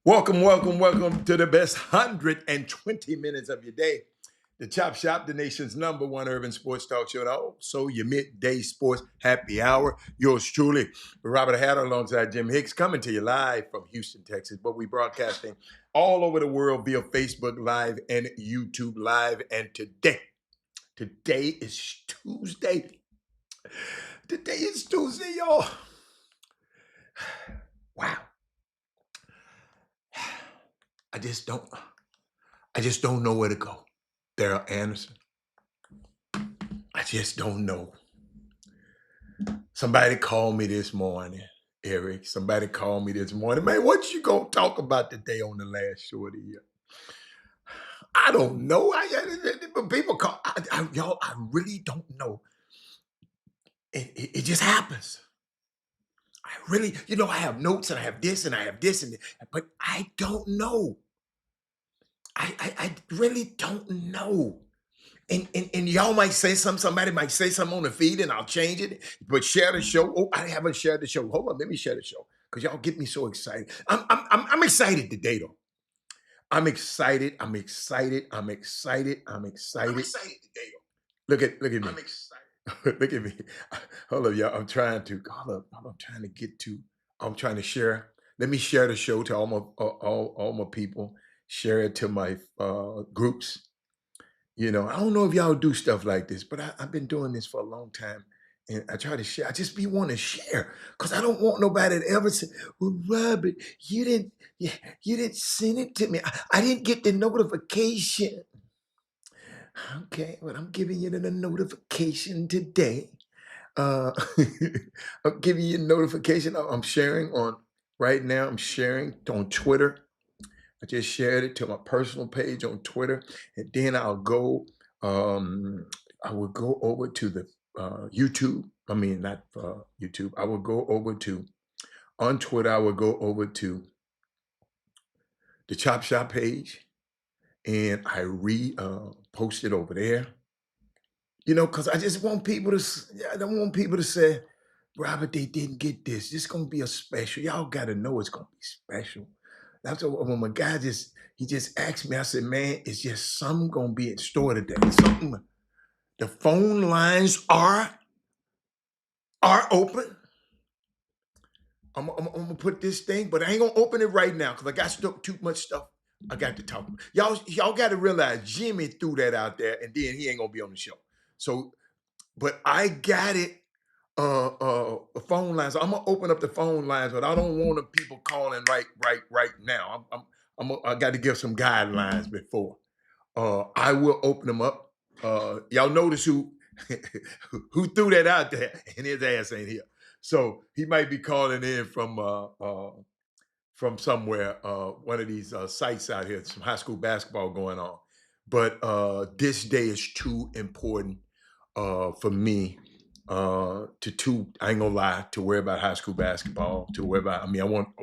Welcome to the best 120 minutes of your day. The Chop Shop, the nation's #1 urban sports talk show, and also your midday sports happy hour. Yours truly, Robert Hatter, alongside Jim Hicks, coming to you live from Houston, Texas. But we broadcasting all over the world via Facebook Live and YouTube Live. And today is Tuesday. Today is Tuesday, y'all. Wow. I just don't know where to go. Daryl Anderson. I just don't know. Somebody called me this morning, Eric. Somebody called me this morning. Man, what you gonna talk about today on the last show of the year? I don't know. But people call. Y'all, I really don't know. It just happens. I really, I have notes and I have this and I have this but I don't know. I really don't know. And y'all might say something, somebody might say something on the feed and I'll change it. But share the show. Oh, I haven't shared the show. Hold on, let me share the show. Because y'all get me so excited. I'm excited today, though. I'm excited. I'm excited. I'm excited. I'm excited. I'm excited today, though. Look at me. I'm excited. Look at me. Hold up, y'all. I'm trying to I'm trying to share. Let me share the show to all my people. Share it to my groups. I don't know if y'all do stuff like this, but I've been doing this for a long time. And I try to share. I just be want to share because I don't want nobody to ever say, "Well, Robert, you didn't send it to me. I didn't get the notification." Okay, but I'm giving you the notification today. Uh, I'm giving you a notification. I'm sharing on right now. I'm sharing on Twitter. I just shared it to my personal page on Twitter, and then um, I will go over to the YouTube. I mean, not YouTube. I will go over to on Twitter. I will go over to the Chop Shop page, and I post it over there. Because I just want people to. I don't want people to say, "Robert, they didn't get this. This gonna be a special." Y'all got to know it's gonna be special. That's what when my guy he just asked me. I said, "Man, it's just something gonna be in store today. Something. The phone lines are open. I'm gonna put this thing, but I ain't gonna open it right now because I got too much stuff I got to talk about. Y'all got to realize Jimmy threw that out there, and then he ain't gonna be on the show. So, but I got it. The phone lines. I'm gonna open up the phone lines, but I don't want the people calling right now. I got to give some guidelines before. I will open them up. Y'all notice who who threw that out there, and his ass ain't here. So he might be calling in from somewhere, one of these sites out here. Some high school basketball going on, but this day is too important for me I ain't gonna lie, to worry about high school basketball, to worry about. I mean, I want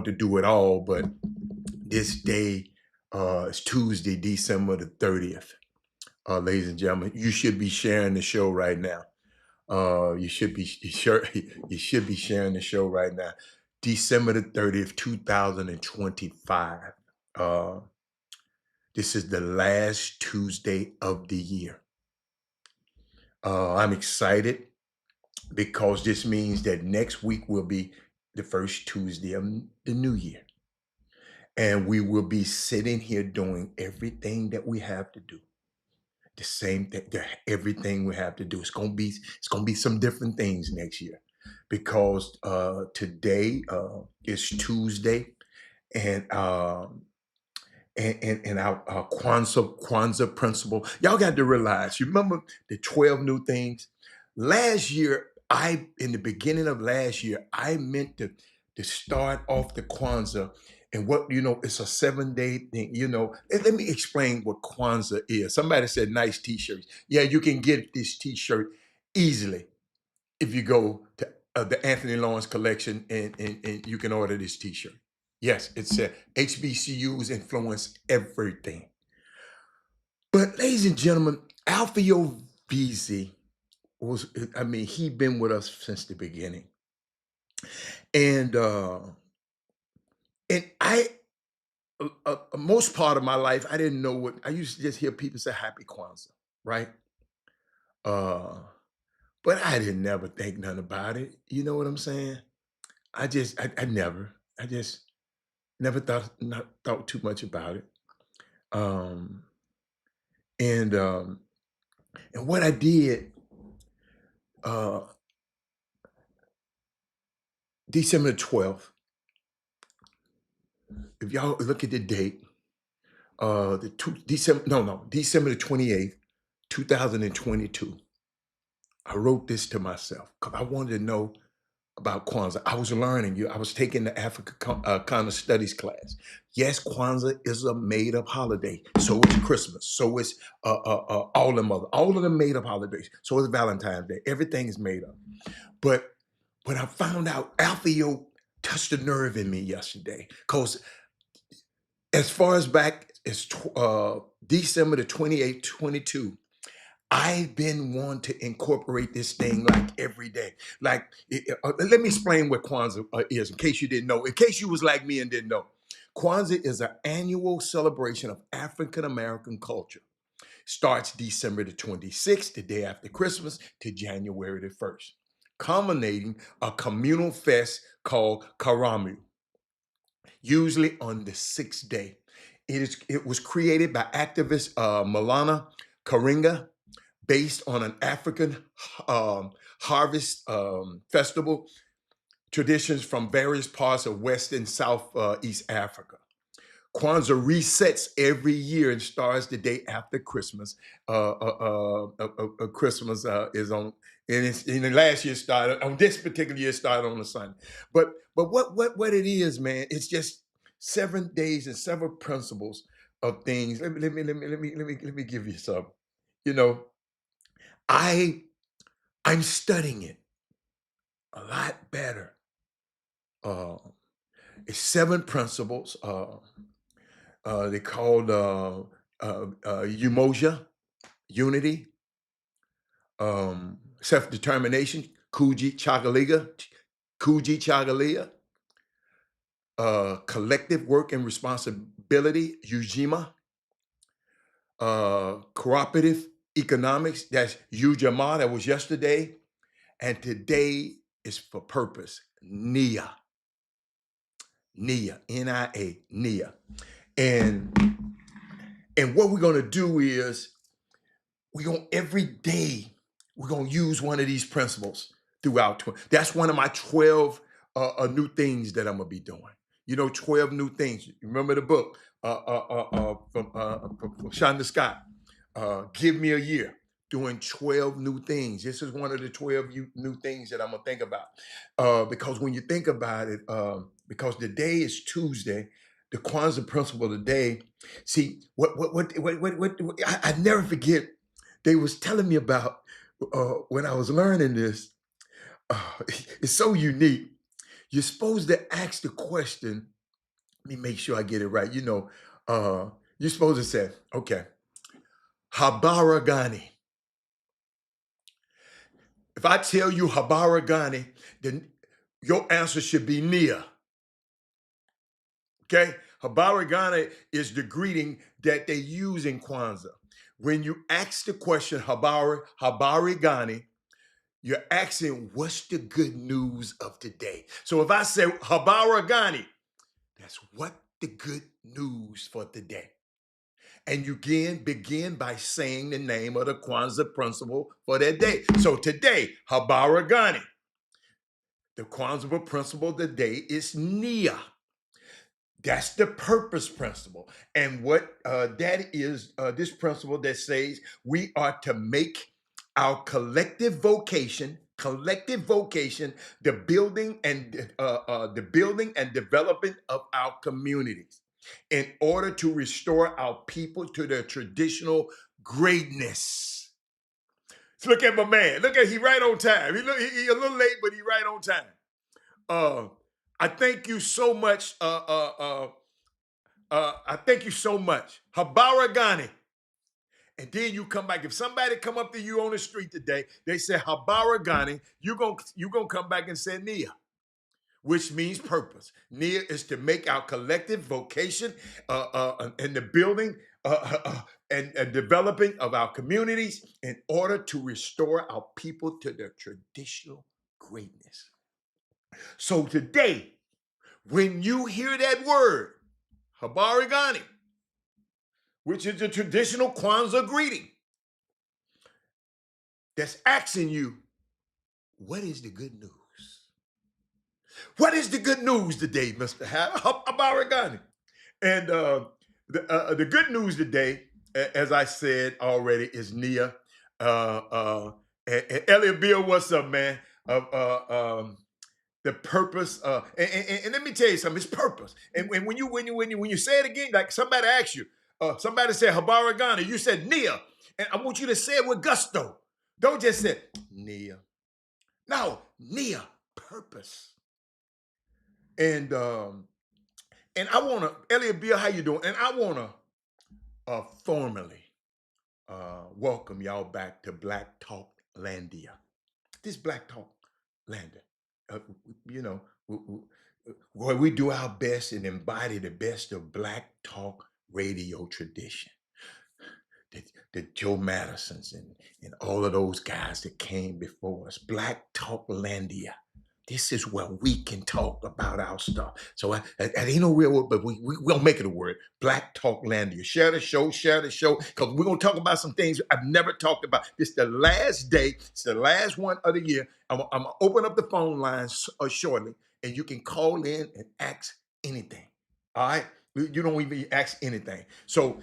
to do it all, but this day is Tuesday, December the 30th. Ladies and gentlemen, you should be sharing the show right now. You should be sharing the show right now. December the 30th, 2025. Uh, this is the last Tuesday of the year. I'm excited because this means that next week will be the first Tuesday of the new year. And we will be sitting here doing everything that we have to do. The same thing, everything we have to do. It's gonna be some different things next year. Because today is Tuesday, and our Kwanzaa principle. Y'all got to realize. You remember the 12 new things last year? In the beginning of last year, I meant to start off the Kwanzaa, and it's a 7-day thing. Let me explain what Kwanzaa is. Somebody said nice T-shirts. Yeah, you can get this T-shirt easily if you go to the Anthony Lawrence collection, and you can order this T-shirt. Yes, it said HBCUs influence everything. But ladies and gentlemen, Alfio VZ he been with us since the beginning. And And I, most part of my life, I didn't know what I used to just hear people say Happy Kwanzaa, right? Uh, but I didn't never think nothing about it. You know what I'm saying? I just never not thought too much about it. Um, and and what I did, uh, December the 12th, if y'all look at the date, December the 28th, 2022, I wrote this to myself because I wanted to know about Kwanzaa. I was learning I was taking the Africa kind of studies class. Yes, Kwanzaa is a made up holiday. So is Christmas. So is all of them made up holidays. So is Valentine's Day. Everything is made up. But I found out Alfio touched a nerve in me yesterday. Because as far as back as December the 28th, 22, I've been wanting to incorporate this thing like every day. Like, let me explain what Kwanzaa is in case you didn't know. In case you was like me and didn't know. Kwanzaa is an annual celebration of African American culture. Starts December the 26th, the day after Christmas, to January the 1st, culminating a communal fest called Karamu, usually on the sixth day. It was created by activist Malana Karinga, based on an African um, harvest festival traditions from various parts of West and South East Africa. Kwanzaa resets every year and starts the day after Christmas. Christmas is on, and it's in the last year started on this particular year started on a Sunday. But what it is, man, it's just 7 days and several principles of things. Let me give you some. You know, I I'm studying it a lot better. Uh, it's seven principles. They called Umoja, unity, self-determination, Kuji Chagalia, collective work and responsibility, Ujima, cooperative economics, that's Ujamaa, that was yesterday, and today is for purpose, Nia, Nia, Nia. And what we're gonna do is we're gonna every day we're gonna use one of these principles throughout. That's one of my 12 new things that I'm gonna be doing. You know, 12 new things. Remember the book from Shonda Scott, Give Me a Year, doing 12 new things. This is one of the 12 new things that I'm gonna think about. Because when you think about it, because the day is Tuesday, the Kwanzaa principle of the day. See, I never forget. They was telling me about when I was learning this. It's so unique. You're supposed to ask the question. Let me make sure I get it right. You're supposed to say, okay, Habaragani. If I tell you Habaragani, then your answer should be Nia. Okay? Habaragani is the greeting that they use in Kwanzaa. When you ask the question Habarigani, you're asking, what's the good news of today? So if I say Habaragani, that's what the good news for today. And you begin by saying the name of the Kwanzaa principle for that day. So today, Habaragani. The Kwanzaa principle of the day is Nia. That's the purpose principle. And what that is, this principle that says we are to make our collective vocation, the building and development of our communities in order to restore our people to their traditional greatness. So look at my man. Look at he right on time. He a little late, but he right on time. Uh, I thank you so much. I thank you so much. Habaragani. And then you come back. If somebody come up to you on the street today, they say Habaragani, you're gonna come back and say Nia. which means purpose. Nia is to make our collective vocation in the building and developing of our communities in order to restore our people to their traditional greatness. So today, when you hear that word, Habari Gani, which is the traditional Kwanzaa greeting, that's asking you, what is the good news? What is the good news today, Mr. Habari Gani? And the good news today, as I said already, is Nia. And Elliot Bill, what's up, man? The purpose, and let me tell you something. It's purpose. And when you say it again, like somebody asks you, somebody said Habari Ghana, you said Nia, and I want you to say it with gusto. Don't just say Nia. No, Nia, purpose. And I wanna, Elliot Bill, how you doing? And I wanna formally welcome y'all back to Black Talk Landia. This Black Talk Landia. You know, where we do our best and embody the best of Black Talk radio tradition. The Joe Madisons and all of those guys that came before us. Black Talk Landia. This is where we can talk about our stuff. So it ain't no real word, but we'll make it a word. Black Talk Landia. Share the show, because we're going to talk about some things I've never talked about. This is the last day. It's the last one of the year. I'm going to open up the phone lines shortly, and you can call in and ask anything. All right? You don't even ask anything. So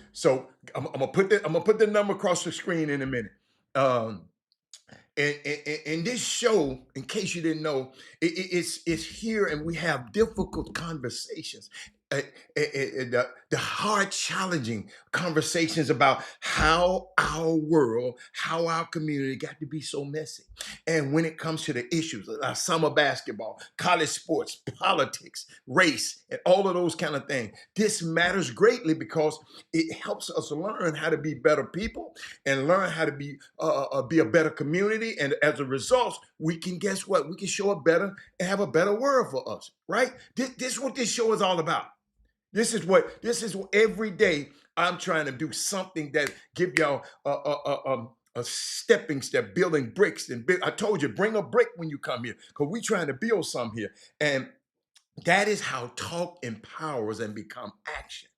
I'm gonna put the number across the screen in a minute. And this show, in case you didn't know, it's here, and we have difficult conversations, the hard, challenging conversations about how our world, how our community got to be so messy. And when it comes to the issues like summer basketball, college sports, politics, race, and all of those kind of things, this matters greatly because it helps us learn how to be better people and learn how to be a better community. And as a result, we can, guess what? We can show a better and have a better world for us, right? This is what this show is all about. This is what every day I'm trying to do something that give y'all a stepping step, building bricks. And I told you, bring a brick when you come here, because we're trying to build something here. And that is how talk empowers and become action.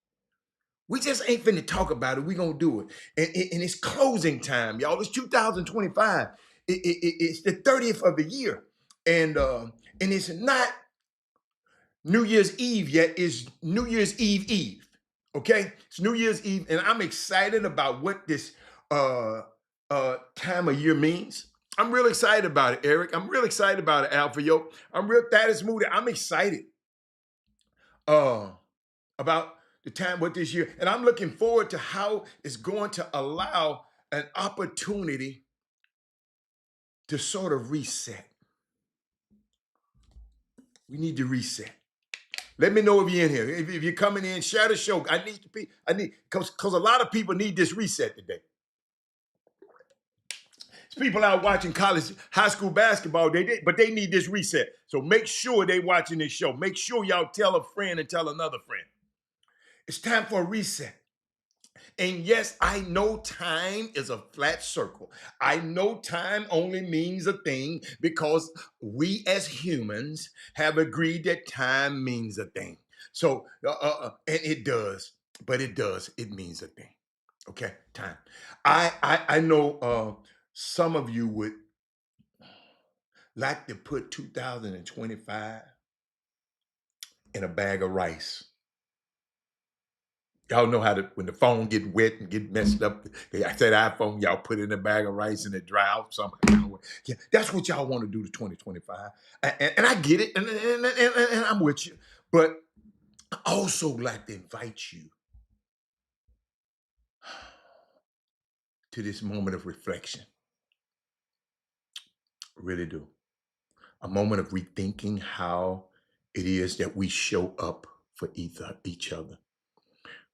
We just ain't finna talk about it. We're going to do it. And it's closing time, y'all. It's 2025. It's the 30th of the year. And it's not New Year's Eve yet. It's New Year's Eve. Okay? It's New Year's Eve. And I'm excited about what this time of year means. I'm real excited about it, Eric. I'm real excited about it, Alfio. I'm real Thaddeus Moody. I'm excited about the time with this year. And I'm looking forward to how it's going to allow an opportunity to sort of reset. We need to reset. Let me know if you're in here. If you're coming in, share the show. Because a lot of people need this reset today. There's people out watching college, high school basketball, but they need this reset. So make sure they watching this show. Make sure y'all tell a friend and tell another friend. It's time for a reset. And yes, I know time is a flat circle. I know time only means a thing because we as humans have agreed that time means a thing. So, and it does, it means a thing. Okay, time. I know some of you would like to put 2025 in a bag of rice. Y'all know how to, when the phone get wet and get messed up, I said iPhone, y'all put it in a bag of rice and it dry out somehow. Yeah, that's what y'all want to do to 2025. And I get it, and I'm with you. But I also like to invite you to this moment of reflection. I really do. A moment of rethinking how it is that we show up for each other.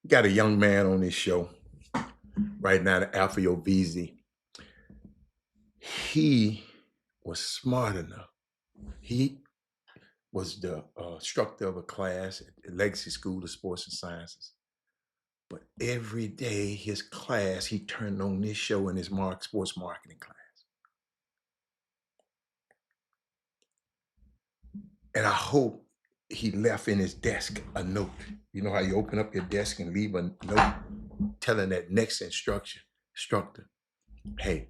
We got a young man on this show right now, Alfio VZ. He was smart enough. He was the instructor of a class at the Legacy School of Sports and Sciences. But every day his class, he turned on this show in his sports marketing class. And I hope he left in his desk a note. You know how you open up your desk and leave a note telling that next instructor, hey,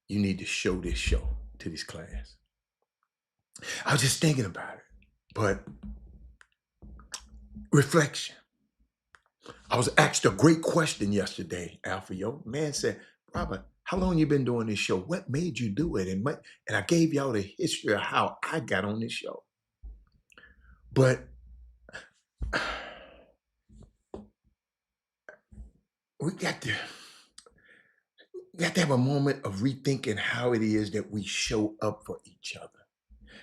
you need to show this show to this class. I was just thinking about it, but reflection. I was asked a great question yesterday, Alpha Yo. Man said, Robert, how long you been doing this show? What made you do it? And I gave y'all the history of how I got on this show. But we got to have a moment of rethinking how it is that we show up for each other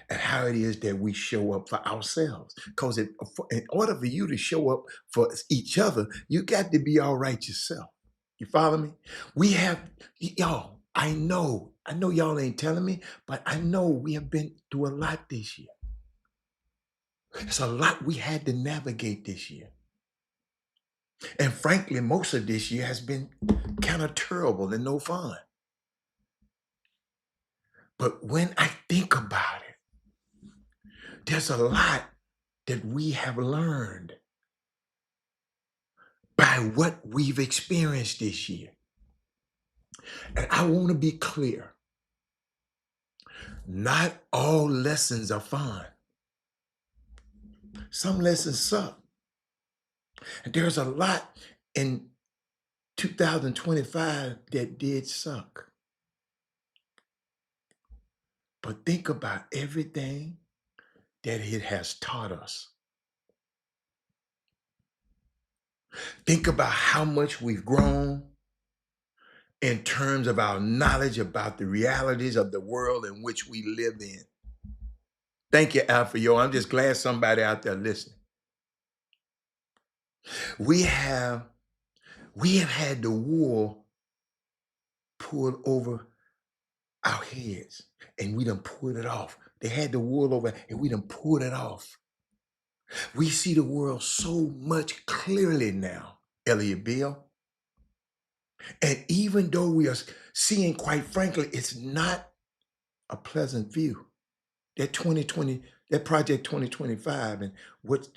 and how it is that we show up for ourselves. Because in order for you to show up for each other, you got to be all right yourself. You follow me? We have, y'all, I know y'all ain't telling me, but I know we have been through a lot this year. It's a lot we had to navigate this year. And frankly, most of this year has been kind of terrible and no fun. But when I think about it, there's a lot that we have learned by what we've experienced this year. And I want to be clear. Not all lessons are fun. Some lessons suck. And there's a lot in 2025 that did suck. But think about everything that it has taught us. Think about how much we've grown in terms of our knowledge about the realities of the world in which we live in. Thank you, Alpha Yo. I'm just glad somebody out there listening. We have had the wool pulled over our heads, and we done pulled it off. They had the wool over, and we done pulled it off. We see the world so much clearly now, Elliot Bill. And even though we are seeing, quite frankly, it's not a pleasant view. That 2020, that Project 2025, and what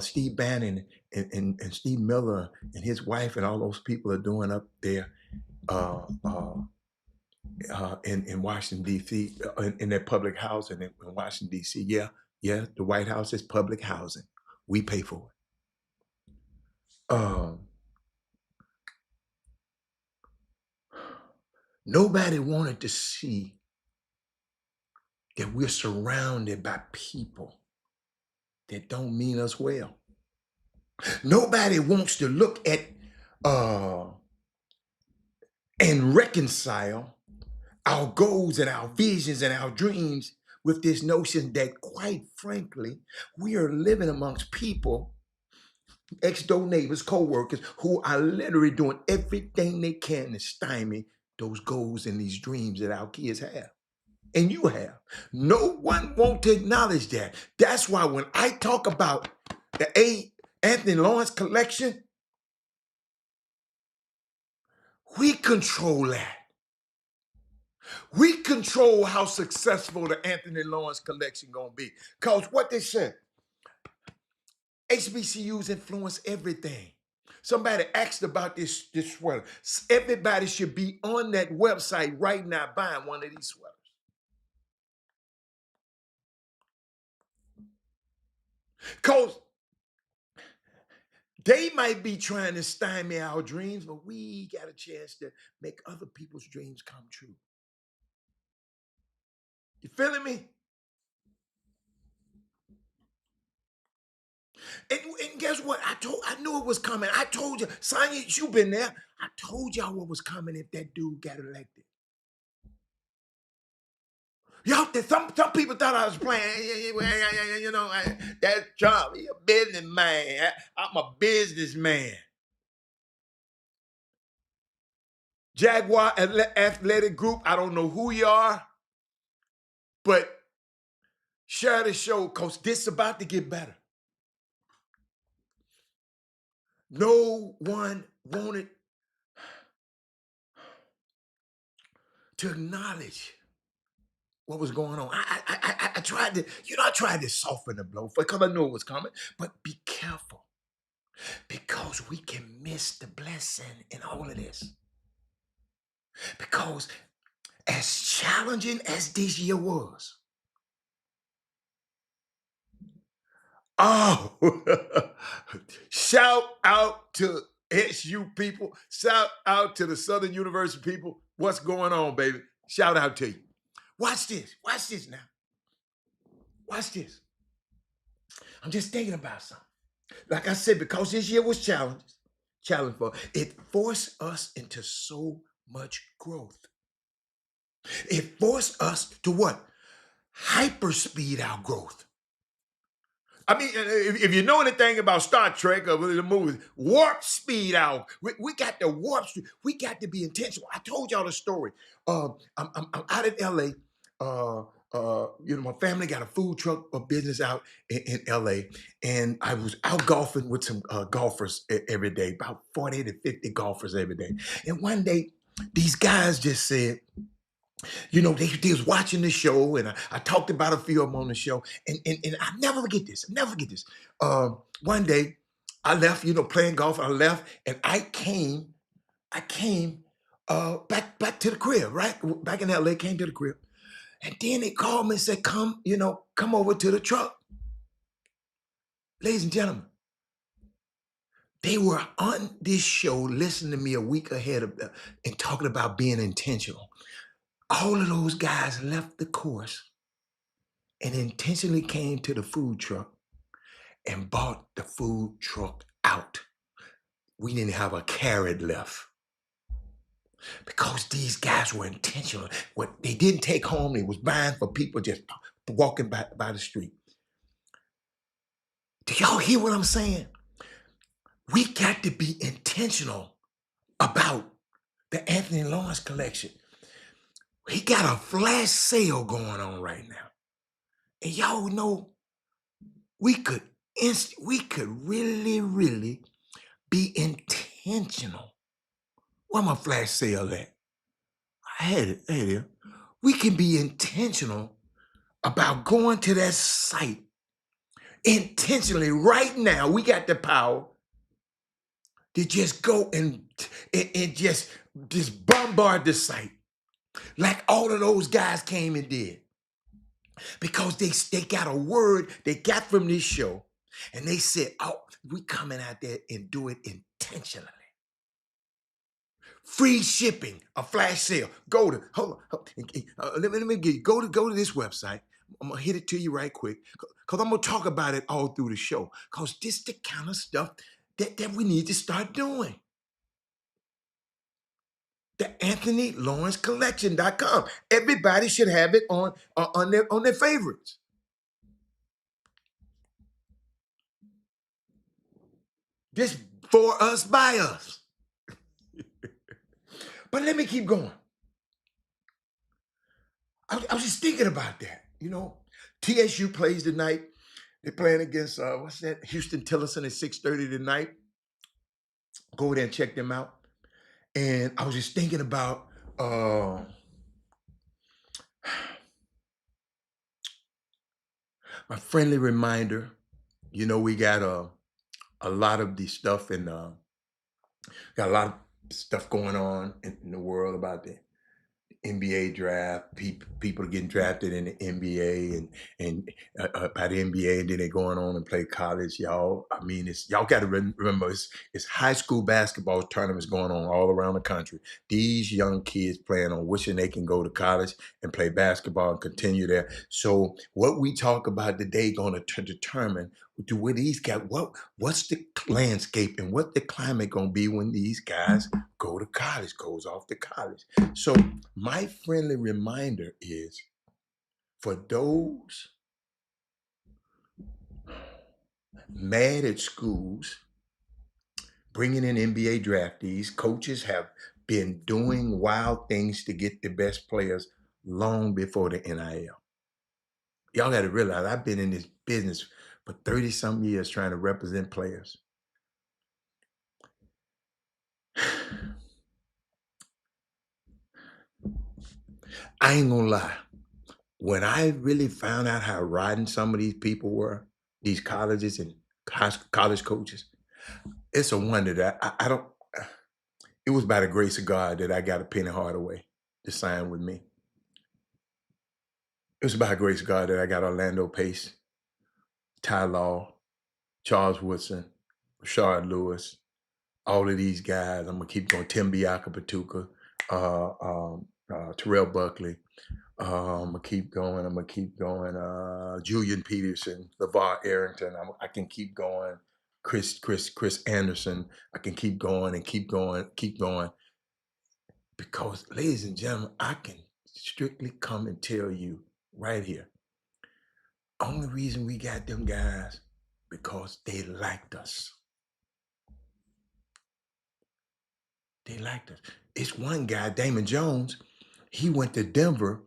Steve Bannon and Steve Miller and his wife and all those people are doing up there in Washington, D.C., in their public housing in Washington, D.C. Yeah, the White House is public housing. We pay for it. Nobody wanted to see that we're surrounded by people that don't mean us well. Nobody wants to look at and reconcile our goals and our visions and our dreams with this notion that, quite frankly, we are living amongst people, ex-door neighbors, co-workers, who are literally doing everything they can to stymie those goals and these dreams that our kids have. And you have. No one wants to acknowledge that. That's why when I talk about the Anthony Lawrence collection, we control that. We control how successful the Anthony Lawrence collection gonna be. Because what they said, HBCUs influence everything. Somebody asked about this sweater. Everybody should be on that website right now buying one of these sweaters. Because they might be trying to stymie our dreams, but we got a chance to make other people's dreams come true. You feeling me? And guess what? I knew it was coming. I told you, Sonya, you've been there. I told y'all what was coming if that dude got elected. Y'all, some people thought I was playing. You know, that's Trump. He a businessman. I'm a businessman. Jaguar Athletic Group. I don't know who you are, but Share the show because this is about to get better. No one wanted to acknowledge what was going on. I tried to, I tried to soften the blow because I knew it was coming. But be careful because we can miss the blessing in all of this. Because as challenging as this year was, oh, shout out to SU people, shout out to the Southern University people. What's going on, baby? Shout out to you. Watch this now. Watch this. I'm just thinking about something. Like I said, because this year was challenge for it forced us into so much growth. It forced us to what? Hyperspeed our growth. I mean, if you know anything about Star Trek or the movies, warp speed out. We got to warp speed. We got to be intentional. I told y'all the story. I'm out in LA. My family got a food truck or business out in LA, and I was out golfing with some golfers every day, about 40 to 50 golfers every day. And one day, these guys just said, they was watching the show, and I talked about a few of them on the show, and I never forget this. I never forget this. One day, I left, playing golf. I left, and I came back to the crib, right? Back in LA, came to the crib, and then they called me and said, come over to the truck, ladies and gentlemen. They were on this show, listening to me a week ahead of and talking about being intentional. All of those guys left the course and intentionally came to the food truck and bought the food truck out. We didn't have a carrot left because these guys were intentional. What they didn't take home, they was buying for people just walking by the street. Do y'all hear what I'm saying? We got to be intentional about the Anthony Lawrence collection. He got a flash sale going on right now. And y'all know we could really, really be intentional. Where my flash sale at? I had it. There. We can be intentional about going to that site intentionally right now. We got the power to just go and just bombard the site like all of those guys came and did. Because they got a word they got from this show, and they said, oh, we coming out there and do it intentionally. Free shipping, a flash sale. Go to, hold on, let me get you, go to this website. I'm gonna hit it to you right quick, because I'm gonna talk about it all through the show, because this is the kind of stuff that we need to start doing. The AnthonyLawrenceCollection.com. Everybody should have it on their favorites. Just for us, by us. But let me keep going. I was just thinking about that. TSU plays tonight. They're playing against what's that? Houston Tillerson at 6:30 tonight. Go over there and check them out. And I was just thinking about my friendly reminder. We got a lot of the stuff and got a lot of stuff going on in the world about the NBA draft. People are getting drafted in the NBA and by the NBA, and then they're going on and play college. Y'all, I mean, y'all got to remember it's high school basketball tournaments going on all around the country. These young kids playing on wishing they can go to college and play basketball and continue there. So what we talk about today going to determine where these guys, what's the landscape and what the climate going to be when these guys go to college, goes off to college. So my friendly reminder is for those mad at schools bringing in NBA draftees, coaches have been doing wild things to get the best players long before the NIL. Y'all got to realize I've been in this business for 30 some years trying to represent players. I ain't gonna lie. When I really found out how rotten some of these people were, these colleges and college coaches, it's a wonder that I don't. It was by the grace of God that I got a Penny Hardaway to sign with me. It was by the grace of God that I got Orlando Pace, Ty Law, Charles Woodson, Rashard Lewis, all of these guys. I'm gonna keep going. Tim Biaka, Terrell Buckley. I'm gonna keep going. I'm gonna keep going. Julian Peterson, LeVar Arrington. I can keep going. Chris Anderson. I can keep going and keep going, keep going. Because, ladies and gentlemen, I can strictly come and tell you right here. Only reason we got them guys because they liked us. They liked us. It's one guy, Damon Jones. He went to Denver.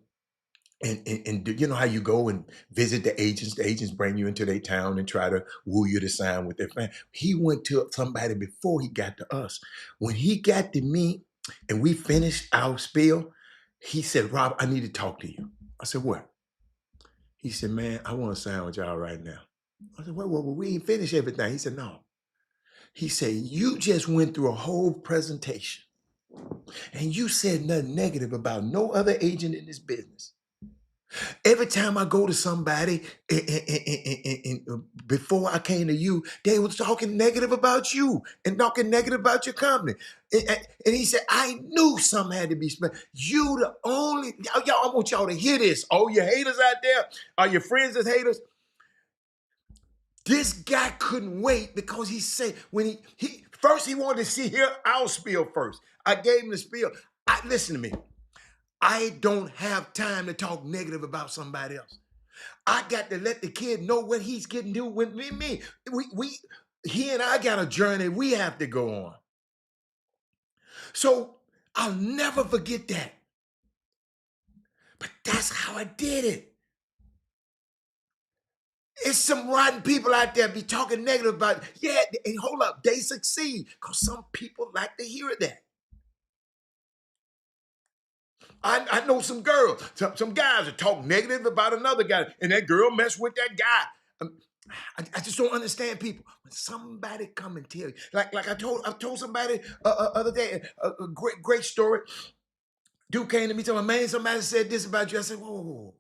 And you know how you go and visit the agents bring you into their town and try to woo you to sign with their fan. He went to somebody before he got to us. When he got to me and we finished our spiel, he said, Rob, I need to talk to you. I said, what? He said, man, I want to sign with y'all right now. I said, well, we ain't finished everything. He said, no. He said, you just went through a whole presentation and you said nothing negative about no other agent in this business. Every time I go to somebody, before I came to you, they was talking negative about you and talking negative about your company. And he said, I knew something had to be spent. You the only, y'all, I want y'all to hear this. All your haters out there, are your friends as haters? This guy couldn't wait because he said, when he first he wanted to see here, I'll spiel first. I gave him the spiel. Listen to me. I don't have time to talk negative about somebody else. I got to let the kid know what he's getting to with me. He and I got a journey we have to go on. So I'll never forget that. But that's how I did it. It's some rotten people out there be talking negative about, yeah, and hold up, they succeed. Because some people like to hear that. I know some girls, some guys that talk negative about another guy, and that girl mess with that guy. I just don't understand people. When somebody come and tell you, like I told somebody other day, a great story. Dude came to me telling me, man, somebody said this about you. I said, whoa,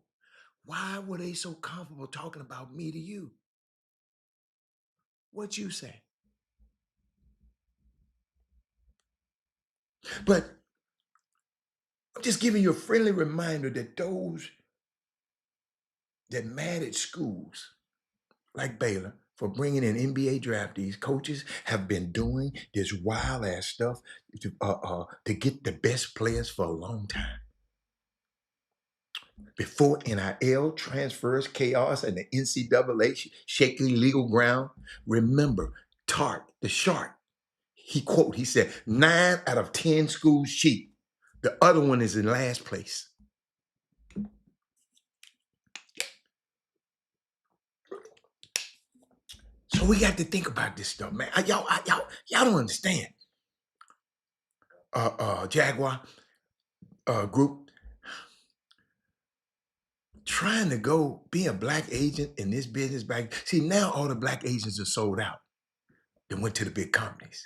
why were they so comfortable talking about me to you? What you say? But I'm just giving you a friendly reminder that those that mad at schools like Baylor for bringing in NBA draftees, coaches have been doing this wild ass stuff to get the best players for a long time. Before NIL transfers, chaos, and the NCAA shaky legal ground, remember Tart, the shark, he said, 9 out of 10 schools cheat. The other one is in last place. So we got to think about this stuff, man. Y'all don't understand. Jaguar group trying to go be a black agent in this business back. See, now all the black agents are sold out. They went to the big companies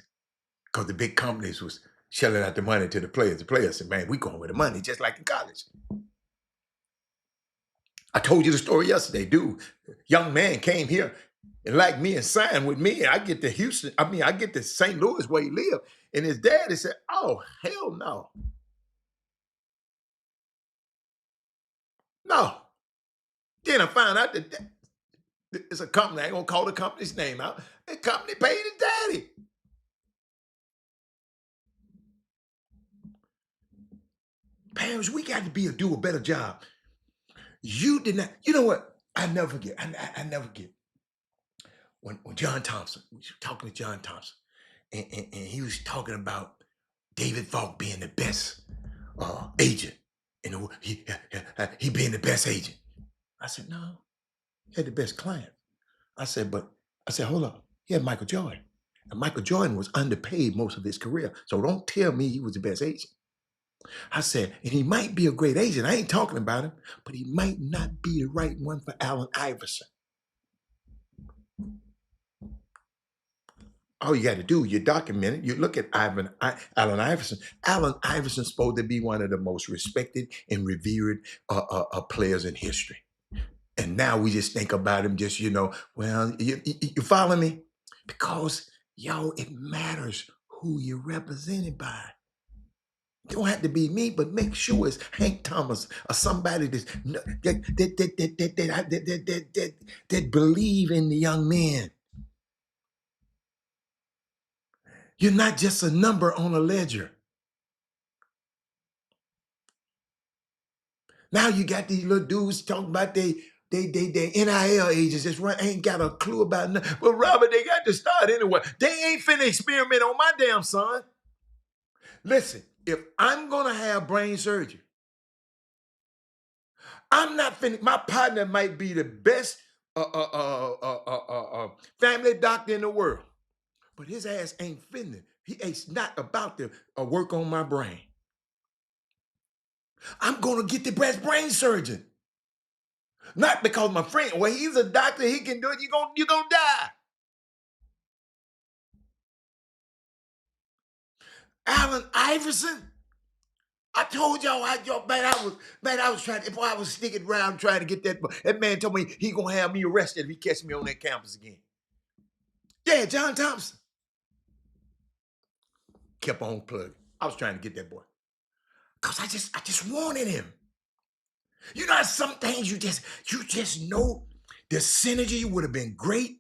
because the big companies was shelling out the money to the players. The players said, man, we going with the money, just like in college. I told you the story yesterday, dude. Young man came here and like me and signed with me. And I get to Houston. I get to St. Louis where he lived. And his daddy said, oh, hell no. No. Then I found out that it's a company. I ain't gonna call the company's name out. The company paid his daddy. Parents, we got to do a better job. You did not. You know what? I never forget. I never forget when John Thompson. We was talking to John Thompson, and he was talking about David Falk being the best agent, and he being the best agent. I said, no. He had the best client. I said, hold up. He had Michael Jordan. And Michael Jordan was underpaid most of his career. So don't tell me he was the best agent. I said, and he might be a great agent. I ain't talking about him, but he might not be the right one for Allen Iverson. All you got to do, you document it. You look at Allen Iverson. Allen Iverson's supposed to be one of the most respected and revered players in history. And now we just think about him just, well, you follow me? Because, it matters who you're represented by. It don't have to be me, but make sure it's Hank Thomas or somebody that believe in the young men. You're not just a number on a ledger. Now you got these little dudes talking about they NIL agents just ain't got a clue about nothing. Well, Robert, they got to start anyway. They ain't finna experiment on my damn son. Listen, if I'm gonna have brain surgery, I'm not finna. My partner might be the best family doctor in the world, but his ass ain't finna. It's not about to work on my brain. I'm gonna get the best brain surgeon. Not because my friend, well, he's a doctor, he can do it, you're gonna die. Allen Iverson? I told y'all, I was trying to, I was sticking around trying to get that man told me he gonna have me arrested if he catch me on that campus again. Yeah, John Thompson. Kept on plugging. I was trying to get that boy. Cause I just wanted him. You know, some things you just know the synergy would have been great.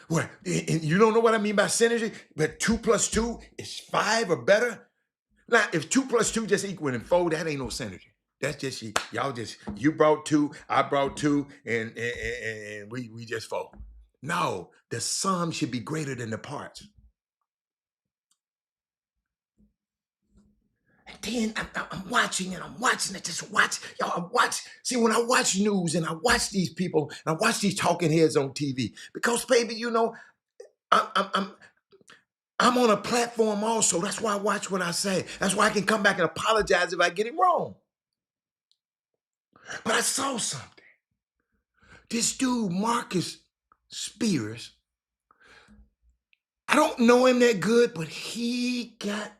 Well, and you don't know what I mean by synergy, but 2 + 2 is 5 or better. Now, if 2 + 2 just equaling 4, that ain't no synergy. That's just you brought 2, I brought 2, and we just 4. No, the sum should be greater than the parts. And then I'm watching and I'm watching it. Just watch, y'all. See, when I watch news and I watch these people and I watch these talking heads on TV, because baby, I'm on a platform also. That's why I watch what I say. That's why I can come back and apologize if I get it wrong. But I saw something. This dude, Marcus Spears, I don't know him that good, but he got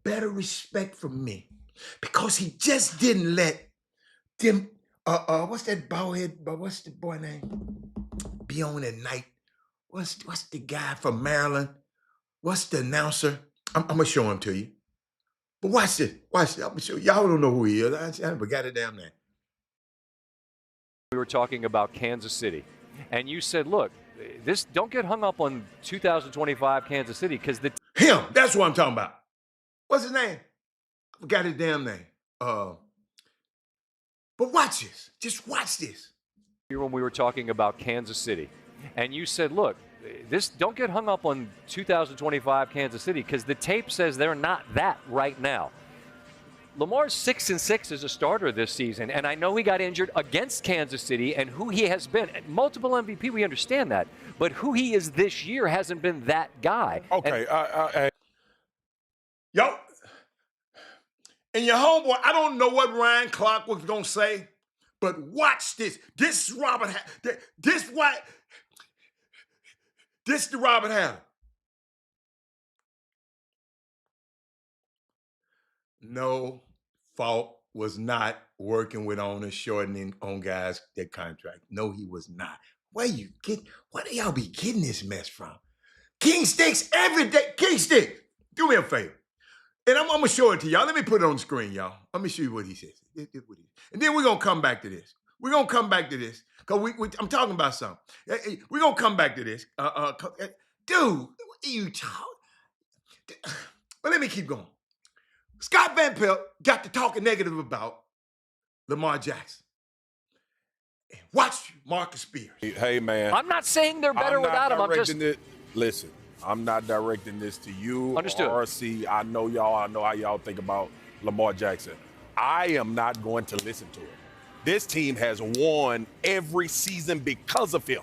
better respect from me because he just didn't let them, what's that bald head, what's the boy name? Be on at night. What's the guy from Maryland? What's the announcer? I'm gonna show him to you. But watch this. I'm gonna show you. Y'all don't know who he is. I forgot the damn name. We were talking about Kansas City, and you said, look, don't get hung up on 2025 Kansas City because him, that's what I'm talking about. What's his name? I forgot his damn name. But watch this. Just watch this. When we were talking about Kansas City, and you said, look, don't get hung up on 2025 Kansas City because the tape says they're not that right now. Lamar's 6-6 as a starter this season, and I know he got injured against Kansas City, and who he has been, multiple MVP, we understand that, but who he is this year hasn't been that guy. Okay. Yo, and your homeboy, I don't know what Ryan Clark was going to say, but watch this. This is Robert, this the Robert Hallen. No fault was not working with owners shortening on guys their contract. No, he was not. Where do y'all be getting this mess from? King Sticks every day. King Sticks, do me a favor. And I'm going to show it to y'all. Let me put it on the screen, y'all. Let me show you what he says. And then we're going to come back to this. We're going to come back to this because I'm talking about something. We're going to come back to this. Dude, what are you talking? But let me keep going. Scott Van Pelt got to talking negative about Lamar Jackson. And watch Marcus Spears. Hey, man. I'm not saying they're better without him. Listen, I'm not directing this to you. Understood. Or RC. I know how y'all think about Lamar Jackson. I am not going to listen to it. This team has won every season because of him.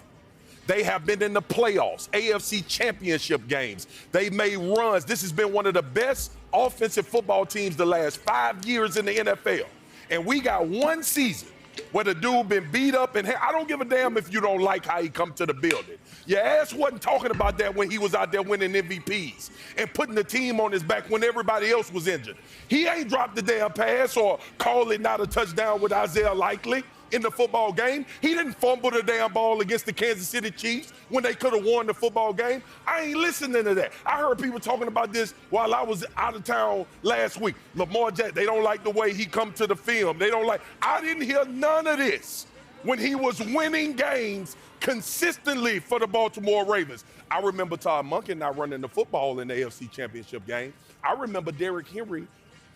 They have been in the playoffs, AFC championship games. They made runs. This has been one of the best offensive football teams the last 5 years in the NFL. And we got one season where the dude been beat up, and I don't give a damn if you don't like how he come to the building. Your ass wasn't talking about that when he was out there winning MVPs and putting the team on his back when everybody else was injured. He ain't dropped the damn pass or called it not a touchdown with Isaiah Likely in the football game. He didn't fumble the damn ball against the Kansas City Chiefs when they could have won the football game. I ain't listening to that. I heard people talking about this while I was out of town last week. Lamar Jackson, they don't like the way he come to the film. They don't like, I didn't hear none of this when he was winning games consistently for the Baltimore Ravens. I remember Todd Monken not running the football in the AFC Championship game. I remember Derrick Henry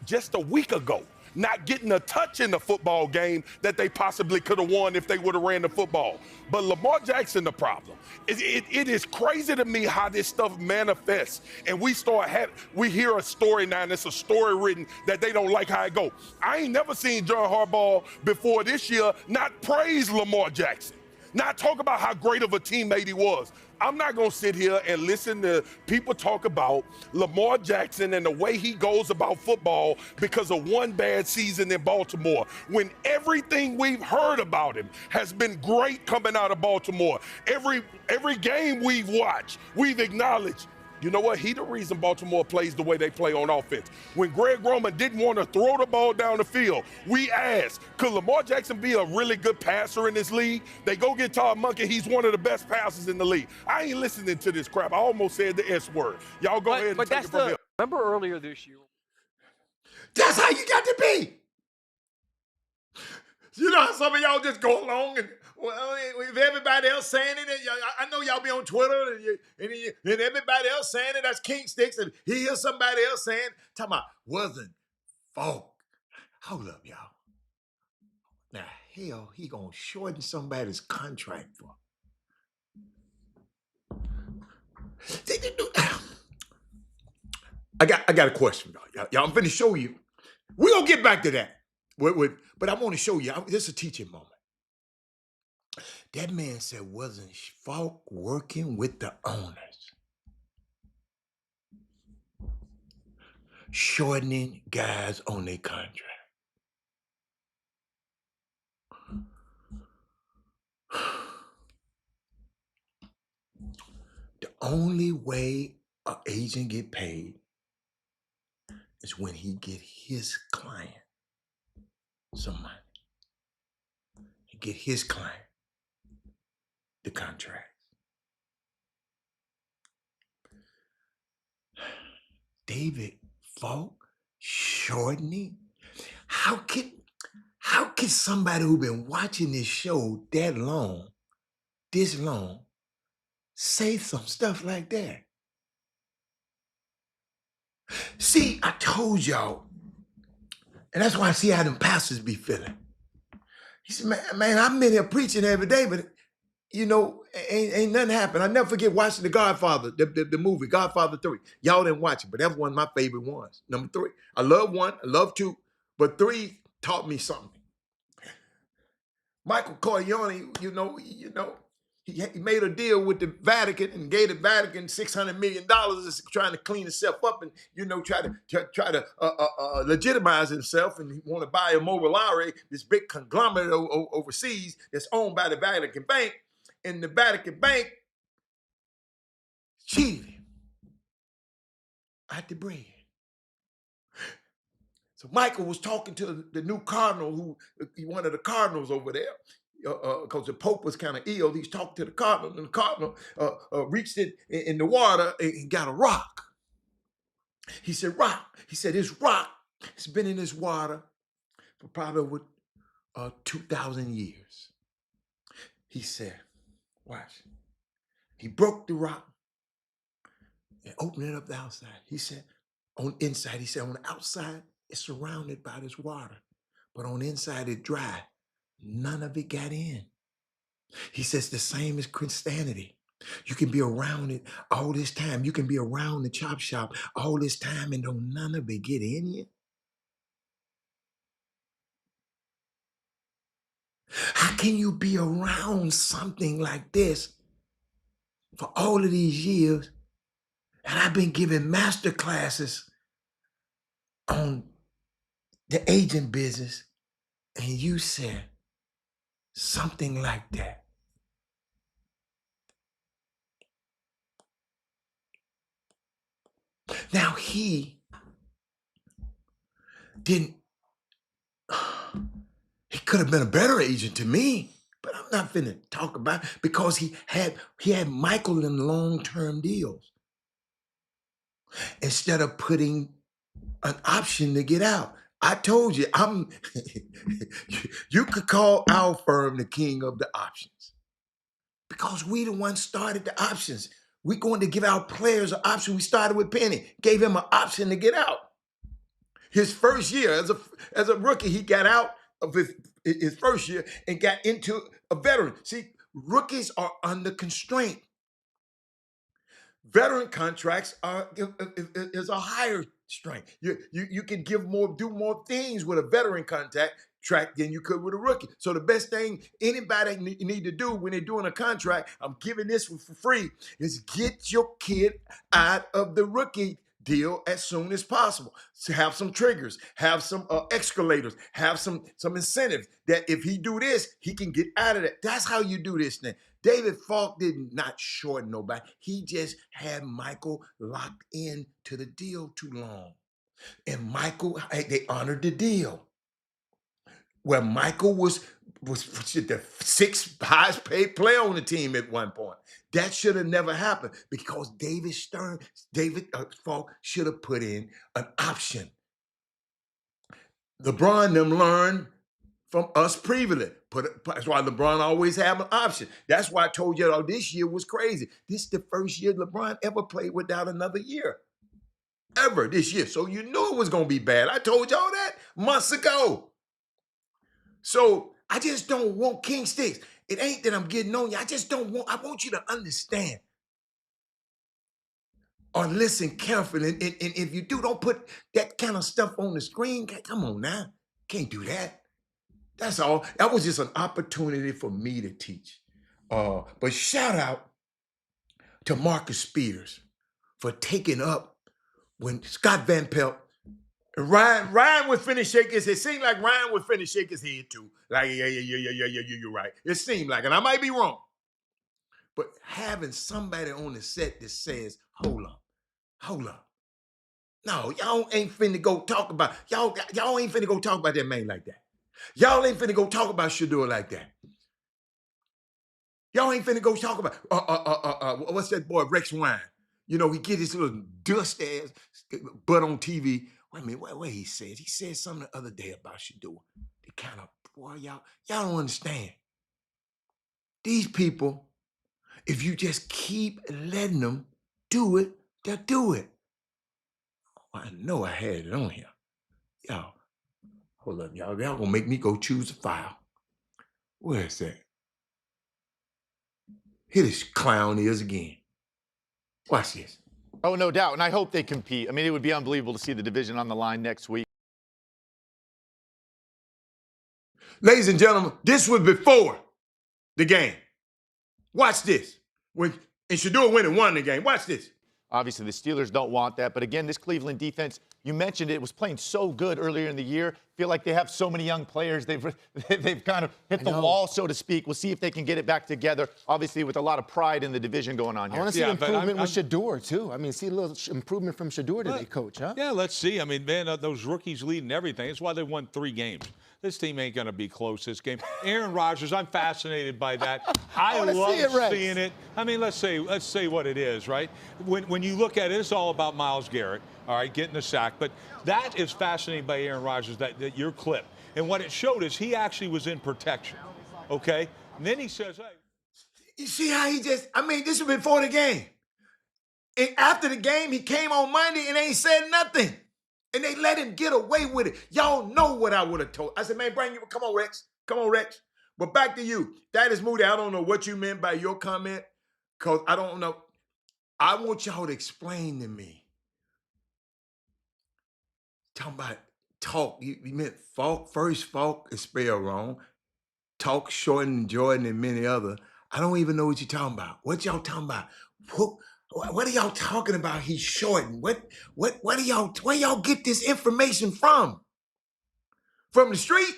just a week ago not getting a touch in the football game that they possibly could have won if they would have ran the football. But Lamar Jackson, the problem. It is crazy to me how this stuff manifests. And we hear a story now, and it's a story written that they don't like how it go. I ain't never seen John Harbaugh before this year not praise Lamar Jackson, not talk about how great of a teammate he was. I'm not going to sit here and listen to people talk about Lamar Jackson and the way he goes about football because of one bad season in Baltimore, when everything we've heard about him has been great coming out of Baltimore. Every game we've watched, we've acknowledged, you know what? He the reason Baltimore plays the way they play on offense. When Greg Roman didn't want to throw the ball down the field, we asked, could Lamar Jackson be a really good passer in this league? They go get Todd Monken. He's one of the best passers in the league. I ain't listening to this crap. I almost said the S word. Y'all go ahead and take it from here. Remember earlier this year? That's how you got to be. You know how some of y'all just go along and, well, if everybody else saying it, I know y'all be on Twitter and everybody else saying it, that's King Sticks, and he hears somebody else saying, talking about, wasn't Falk. Hold up, y'all. Now, hell, he gonna shorten somebody's contract for. I got a question, y'all. Y'all, I'm finna show you. We're gonna get back to that. But I want to show you, this is a teaching moment. That man said, wasn't Falk working with the owners? Shortening guys on their contract. The only way an agent get paid is when he get his client some money. He get his client the contract. David Falk shortening? How can somebody who been watching this show that long, this long, say some stuff like that? See, I told y'all, and that's why I see how them pastors be feeling. He said, man, I'm in here preaching every day, but you know, ain't nothing happened. I never forget watching The Godfather, the movie, Godfather 3. Y'all didn't watch it, but that's one of my favorite ones. Number 3. I love 1, I love 2, but 3 taught me something. Michael Corleone, you know, he made a deal with the Vatican and gave the Vatican $600 million, trying to clean himself up and, you know, try to legitimize himself, and he want to buy Immobiliare, this big conglomerate overseas that's owned by the Vatican Bank, and the Vatican Bank cheated him out the bread. So Michael was talking to the new cardinal, one of the cardinals over there, because the Pope was kind of ill. He's talking to the cardinal, and the cardinal reached it in the water and got a rock. He said, rock. He said, this rock has been in this water for probably over 2,000 years. He said, watch. He broke the rock and opened it up the outside. He said, on the inside, he said, on the outside, it's surrounded by this water, but on the inside, it's dry. None of it got in. He says the same as Christianity. You can be around it all this time. You can be around the Chop Shop all this time and don't none of it get in you. How can you be around something like this for all of these years? And I've been giving master classes on the agent business, and you said something like that. Now he didn't, he could have been a better agent to me, but I'm not finna talk about it because he had Michael in long-term deals instead of putting an option to get out. I told you, you could call our firm the king of the options because we the ones started the options. We going to give our players an option. We started with Penny, gave him an option to get out. His first year as a rookie, he got out of his first year and got into a veteran. See, rookies are under constraint. Veteran contracts is a higher strength. You can do more things with a veteran contract than you could with a rookie. So the best thing anybody need to do when they're doing a contract, I'm giving this for free, is get your kid out of the rookie deal as soon as possible. So have some triggers, have some escalators, have some incentives that if he do this, he can get out of that. That's how you do this thing. David Falk did not shorten nobody. He just had Michael locked in to the deal too long. And Michael, they honored the deal. Where Michael was the sixth highest paid player on the team at one point. That should have never happened because David Falk should have put in an option. LeBron them learned from us previously. That's why LeBron always have an option. That's why I told you this year was crazy. This is the first year LeBron ever played without another year. Ever this year. So you knew it was going to be bad. I told y'all that months ago. So I just don't want king sticks. It ain't that I'm getting on you. I want you to understand or listen carefully. And if you do, don't put that kind of stuff on the screen. Come on now. Can't do that. That's all. That was just an opportunity for me to teach. But shout out to Marcus Spears for taking up when Scott Van Pelt and Ryan would finish shake his head. It seemed like Ryan would finish shake his head too. Like, yeah, you're right. It seemed like, and I might be wrong. But having somebody on the set that says, hold up. No, y'all ain't finna go talk about, y'all ain't finna go talk about that man like that. Y'all ain't finna go talk about Shador like that. Y'all ain't finna go talk about what's that boy Rex Wine? You know, he get his little dust ass butt on TV. Wait a minute, what he says? He said something the other day about Shador. They kind of, boy, y'all don't understand. These people, if you just keep letting them do it, they'll do it. Oh, I know I had it on here. Y'all, hold up, y'all. Y'all gonna make me go choose a file. Where is that? Here this clown is again. Watch this. Oh, no doubt. And I hope they compete. I mean, it would be unbelievable to see the division on the line next week. Ladies and gentlemen, this was before the game. Watch this. And Shador went and won the game. Watch this. Obviously, the Steelers don't want that. But again, this Cleveland defense, you mentioned it, was playing so good earlier in the year. Feel like they have so many young players. They've kind of hit the wall, so to speak. We'll see if they can get it back together, obviously, with a lot of pride in the division going on here. I want to see improvement with Shador, too. I mean, see a little improvement from Shador today, Coach, huh? Yeah, let's see. I mean, man, those rookies leading everything. That's why they won 3 games. This team ain't going to be close this game. Aaron Rodgers, I'm fascinated by that. I love seeing it. I mean, let's say what it is, right? When you look at it, it's all about Myles Garrett, all right, getting the sack. But that is fascinating by Aaron Rodgers, that your clip. And what it showed is he actually was in protection, okay? And then he says, hey. You see how this was before the game. And after the game, he came on Monday and ain't said nothing. And they let him get away with it. Y'all know what I would have told. I said, man, come on, Rex. Come on, Rex. But back to you. That is Moody. I don't know what you meant by your comment, because I don't know. I want y'all to explain to me. Talking about talk. You meant Falk. First, Falk is spelled wrong. Talk, Shorten, Jordan, and many other. I don't even know what you're talking about. What y'all talking about? What are y'all talking about? He's shorting. What are y'all? Where y'all get this information from? From the street?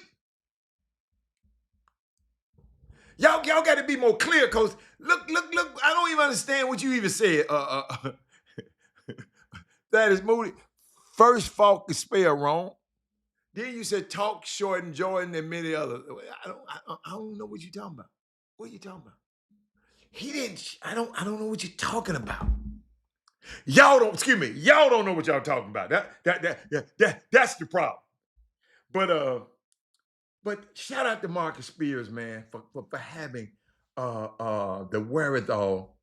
Y'all got to be more clear, cause look. I don't even understand what you even said. That is Moody. First fault is spelled wrong. Then you said talk, Shorten, Jordan, and many others. I don't know what you're talking about. What are you talking about? He didn't. I don't know what you're talking about. Y'all don't. Excuse me. Y'all don't know what y'all talking about. That's the problem. But shout out to Marcus Spears, man, for having the wherewithal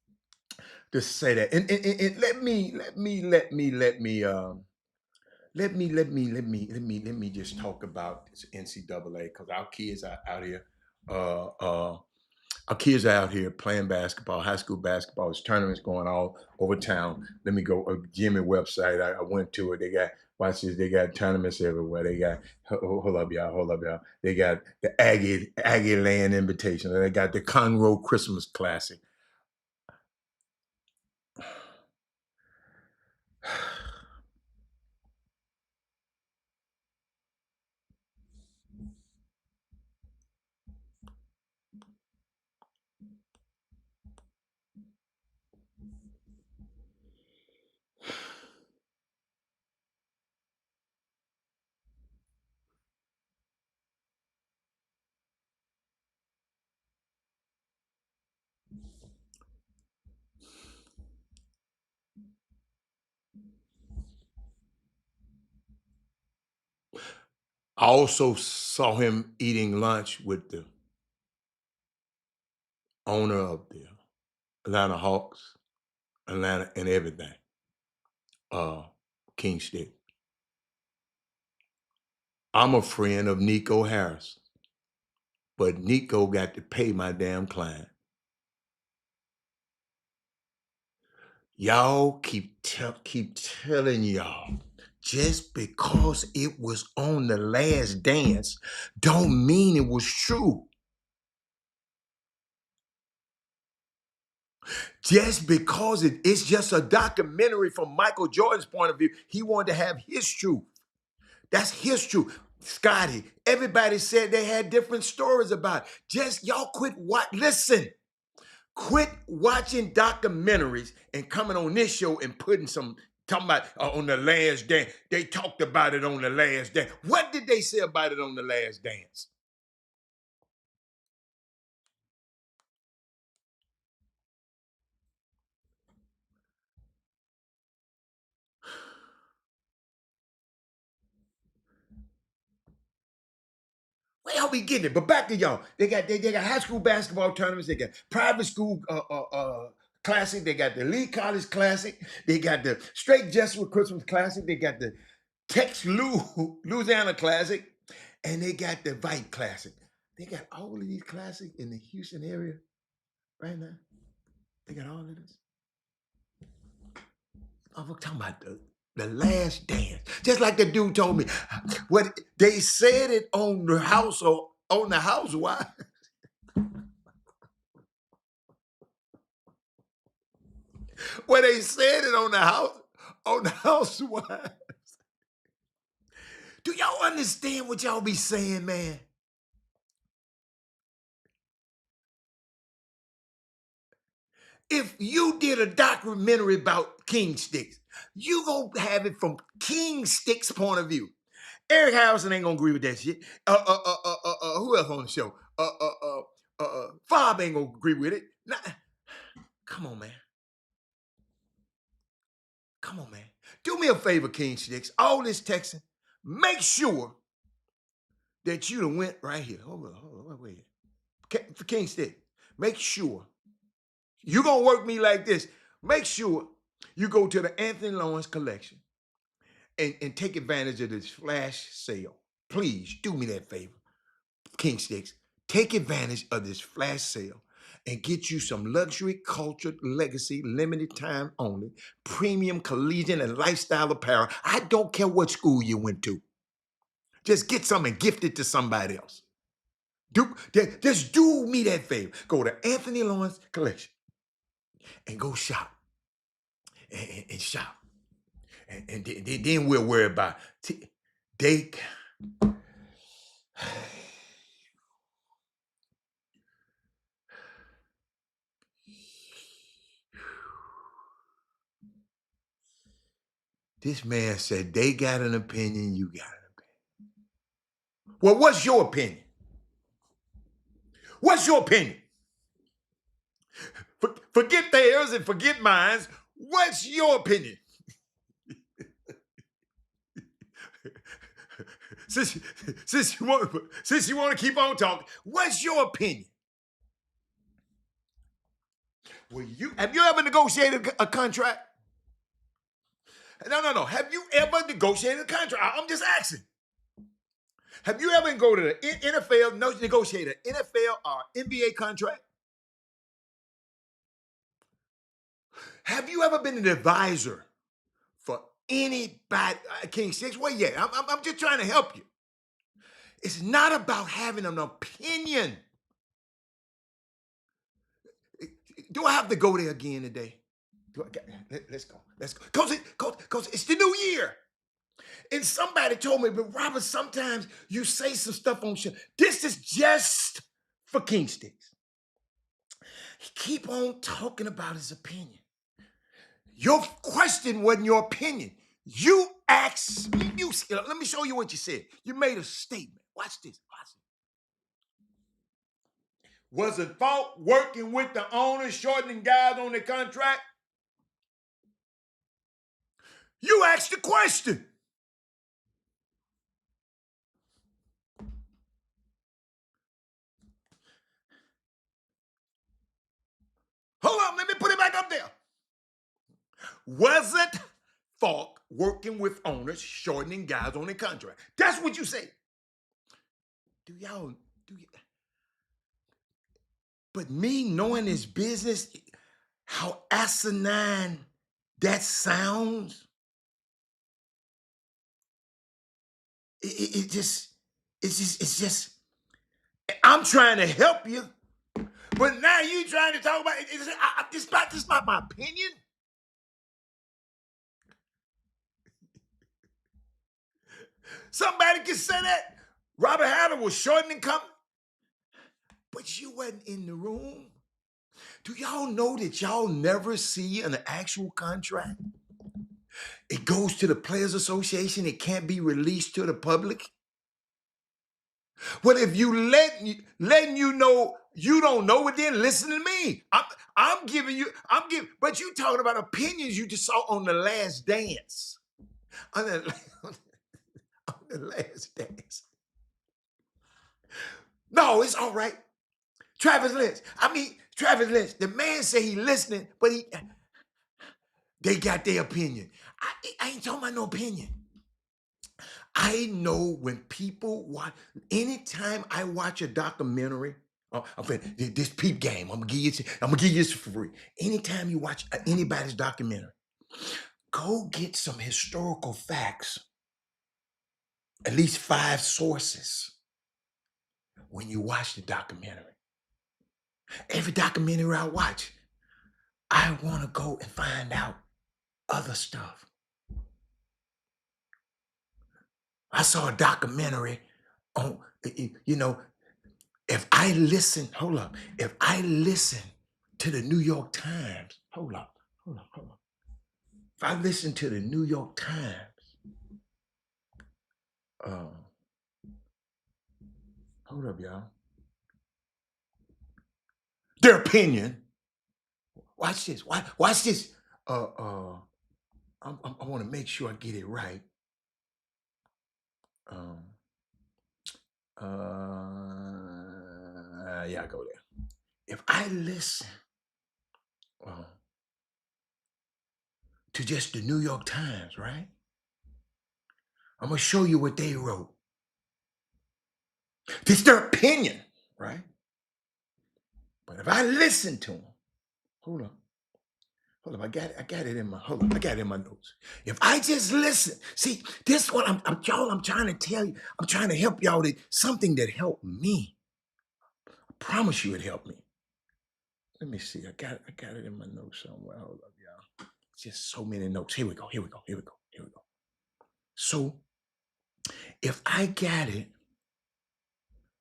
to say that. And let me just talk about this NCAA, because our kids are out here. Our kids are out here playing basketball, high school basketball. There's tournaments going all over town. Let me go. Jimmy website. I went to it. They got, watch this. They got tournaments everywhere. They got, hold up, y'all. They got the Aggie Land Invitation. They got the Conroe Christmas Classic. I also saw him eating lunch with the owner of the Atlanta Hawks, Atlanta, and everything. King Stick. I'm a friend of Nico Harris, but Nico got to pay my damn client. Y'all keep telling y'all, just because it was on The Last Dance don't mean it was true. Just because it's just a documentary from Michael Jordan's point of view, he wanted to have his truth. That's his truth. Scotty, everybody said they had different stories about it. Just y'all listen. Quit watching documentaries and coming on this show and putting talking about on The Last Dance. They talked about it on The Last Dance. What did they say about it on The Last Dance? Where y'all be getting it? But back to y'all. They got high school basketball tournaments. They got private school classic. They got the Elite College Classic. They got the Straight Jesuit Christmas Classic. They got the Louisiana Classic. And they got the Vite Classic. They got all of these classics in the Houston area right now. They got all of this. I'm talking about the Last Dance. Just like the dude told me, what they said it on the house or on the Housewives. Where they said it on the Housewives. Do y'all understand what y'all be saying, man? If you did a documentary about King Sticks, you gonna have it from King Sticks' point of view. Eric Harrison ain't gonna agree with that shit. Who else on the show? Fob ain't gonna agree with it. Nah, come on, man. Come on, man. Do me a favor, King Sticks. All this texting, make sure that you done went right here. Hold on, wait. For King Sticks, make sure you gonna work me like this. Make sure you go to the Anthony Lawrence collection and take advantage of this flash sale. Please do me that favor. King Sticks, take advantage of this flash sale and get you some luxury, cultured, legacy, limited time only, premium, collegiate, and lifestyle apparel. I don't care what school you went to. Just get some and gift it to somebody else. Just do me that favor. Go to Anthony Lawrence Collection and go shop and shop. And then we'll worry about they. This man said they got an opinion, you got an opinion. Well, what's your opinion? What's your opinion? Forget theirs and forget mine. What's your opinion? since you want to keep on talking, what's your opinion? Have you ever negotiated a contract? No. Have you ever negotiated a contract? I'm just asking. Have you ever go to the NFL, negotiate an NFL or NBA contract? Have you ever been an advisor for anybody? King Six? Well, yeah, I'm just trying to help you. It's not about having an opinion. Do I have to go there again today? Let's go. Because it's the new year. And somebody told me, but Robert, sometimes you say some stuff on show. This is just for King Sticks. He keep on talking about his opinion. Your question wasn't your opinion. You asked me. Let me show you what you said. You made a statement. Watch this. Was it fault working with the owner, shortening guys on the contract? You asked the question. Hold on, let me put it back up there. Was it fault working with owners, shortening guys on the contract? That's what you say. Do you? But me knowing this business, how asinine that sounds, it's just, I'm trying to help you, but now you trying to talk about this is not my opinion. Somebody can say that Robert Hatter was shortening company. But you wasn't in the room. Do y'all know that y'all never see an actual contract? It goes to the Players Association. It can't be released to the public. Well, if you letting you know you don't know it, then listen to me. I'm giving, but you talking about opinions you just saw on The Last Dance. On the Last Dance. No, it's all right. Travis Lynch, the man say he listening, but they got their opinion. I ain't talking about no opinion. I know when people watch, anytime I watch a documentary, this Peep Game, I'm gonna give you this for free. Anytime you watch anybody's documentary, go get some historical facts, at least 5 sources when you watch the documentary. Every documentary I watch, I want to go and find out other stuff. I saw a documentary on, if I listen to the New York Times, hold up. If I listen to the New York Times, hold up, y'all. Their opinion. Watch this. Watch this. I want to make sure I get it right. Yeah, I go there. If I listen to just the New York Times, right? I'm gonna show you what they wrote. It's their opinion, right? But if I listen to them, hold up, I got it in my notes. If I just listen, see, this one I'm trying to tell you, I'm trying to help y'all that something that helped me. promise you it helped me. Let me see. I got it in my notes somewhere. Hold up, y'all. Just so many notes. Here we go. So if I got it,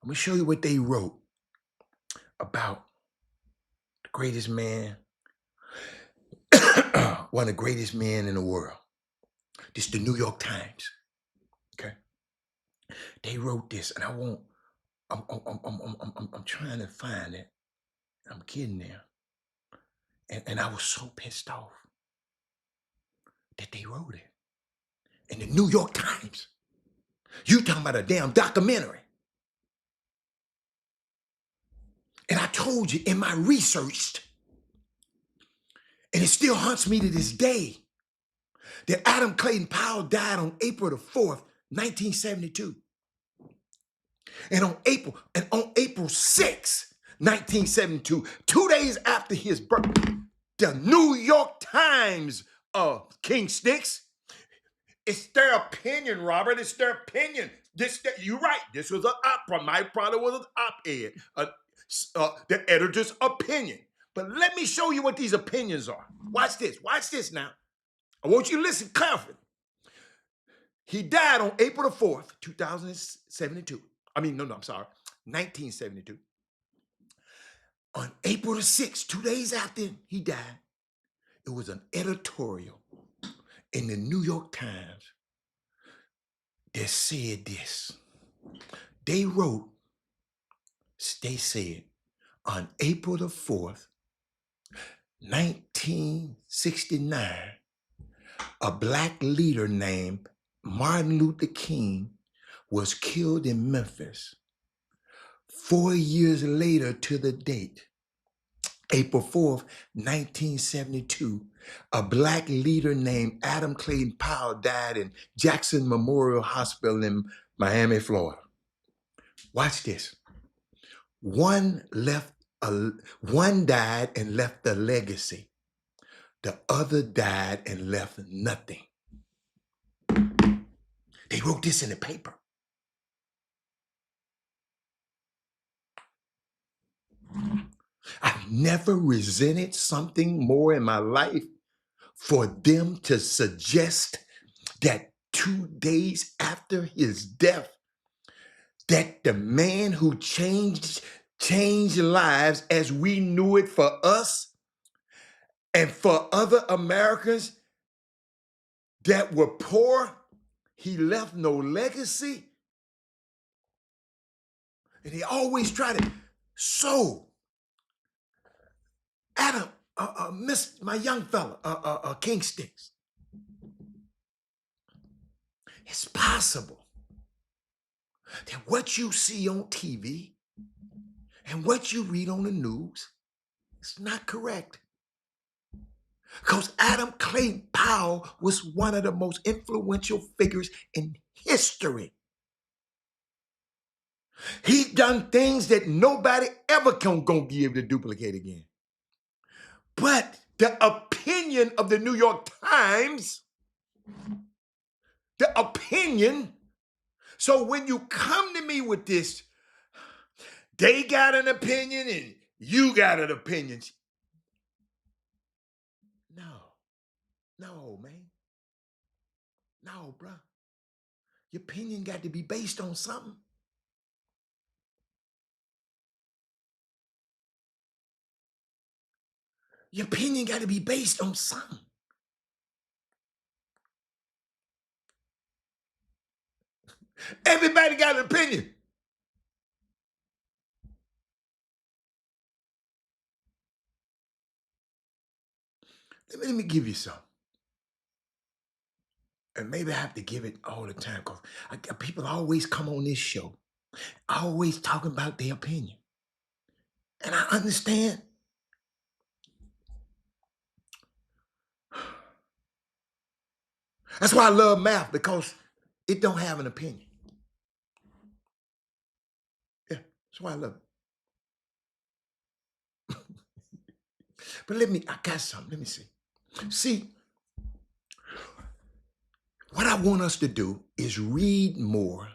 I'm gonna show you what they wrote about the greatest man, one of the greatest men in the world. This is the New York Times. Okay, they wrote this, and I'm trying to find it. I'm getting there, and I was so pissed off that they wrote it in the New York Times. You talking about a damn documentary? And I told you in my research, and it still haunts me to this day, that Adam Clayton Powell died on April the 4th, 1972. And on April 6th, 1972, 2 days after his birth, the New York Times, King Sticks, it's their opinion, Robert. It's their opinion. You're right. This was an opera. My product was an op-ed. The editor's opinion. But let me show you what these opinions are. Watch this. Watch this now. I want you to listen carefully. He died on April the 4th, 2072. I'm sorry, 1972. On April the 6th, 2 days after he died, it was an editorial in the New York Times that said this. They said, on April the 4th, 1969, a black leader named Martin Luther King was killed in Memphis. 4 years later to the date, April 4th, 1972, a black leader named Adam Clayton Powell died in Jackson Memorial Hospital in Miami, Florida. Watch this. One died and left a legacy. The other died and left nothing. They wrote this in the paper. I've never resented something more in my life for them to suggest that 2 days after his death, that the man who changed lives as we knew it for us and for other Americans that were poor, he left no legacy. And he always tried to Adam, my young fella, King Sticks. It's possible that what you see on TV and what you read on the news is not correct. Because Adam Clayton Powell was one of the most influential figures in history. He done things that nobody ever gonna be able to duplicate again. But the opinion of the New York Times, so when you come to me with this, they got an opinion and you got an opinion. No, man. No, bro. Your opinion got to be based on something. Your opinion got to be based on something. Everybody got an opinion. Let me give you some. And maybe I have to give it all the time because people always come on this show, always talking about their opinion. And I understand. That's why I love math, because it don't have an opinion. Yeah, that's why I love it. But I got something. Let me see. See, what I want us to do is read more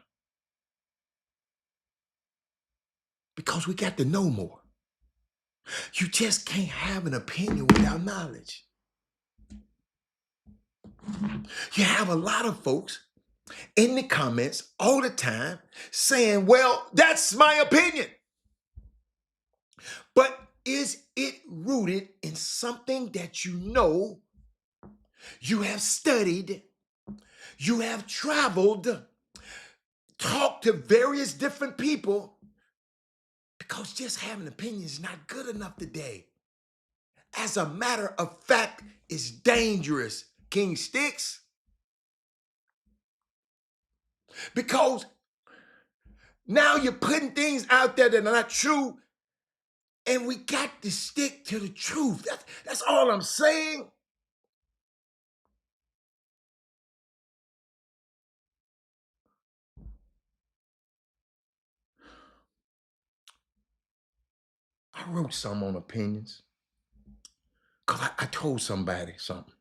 because we got to know more. You just can't have an opinion without knowledge. You have a lot of folks in the comments all the time saying, well, that's my opinion. But is it rooted in something that you know, you have studied, you have traveled, talked to various different people? Because just having opinions is not good enough today. As a matter of fact, it's dangerous, King Sticks. Because now you're putting things out there that are not true, and we got to stick to the truth. That's all I'm saying. I wrote some on opinions because I told somebody something.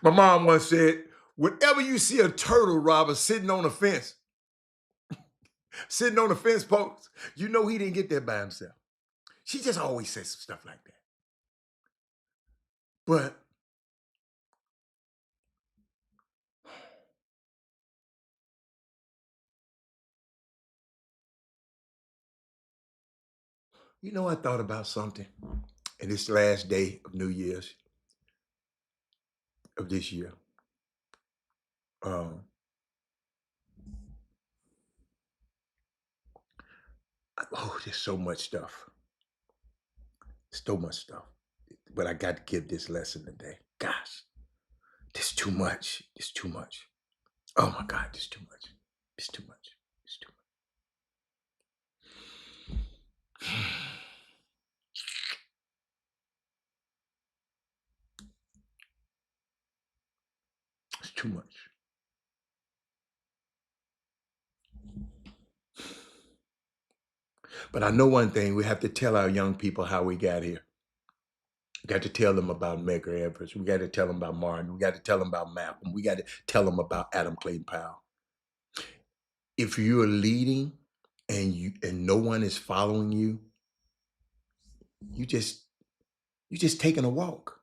My mom once said, whenever you see a turtle robber sitting on a fence post, you know he didn't get there by himself. She just always says some stuff like that. But you know, I thought about something in this last day of New Year's of this year. There's so much stuff. So much stuff. But I got to give this lesson today. Gosh, this too much. It's too much. Oh my God, this too much. It's too much. It's too much. It's too much. But I know one thing, we have to tell our young people how we got here. We got to tell them about Medgar Evers. We got to tell them about Martin. We got to tell them about Malcolm. We got to tell them about Adam Clayton Powell. If you're leading and no one is following you, you just taking a walk.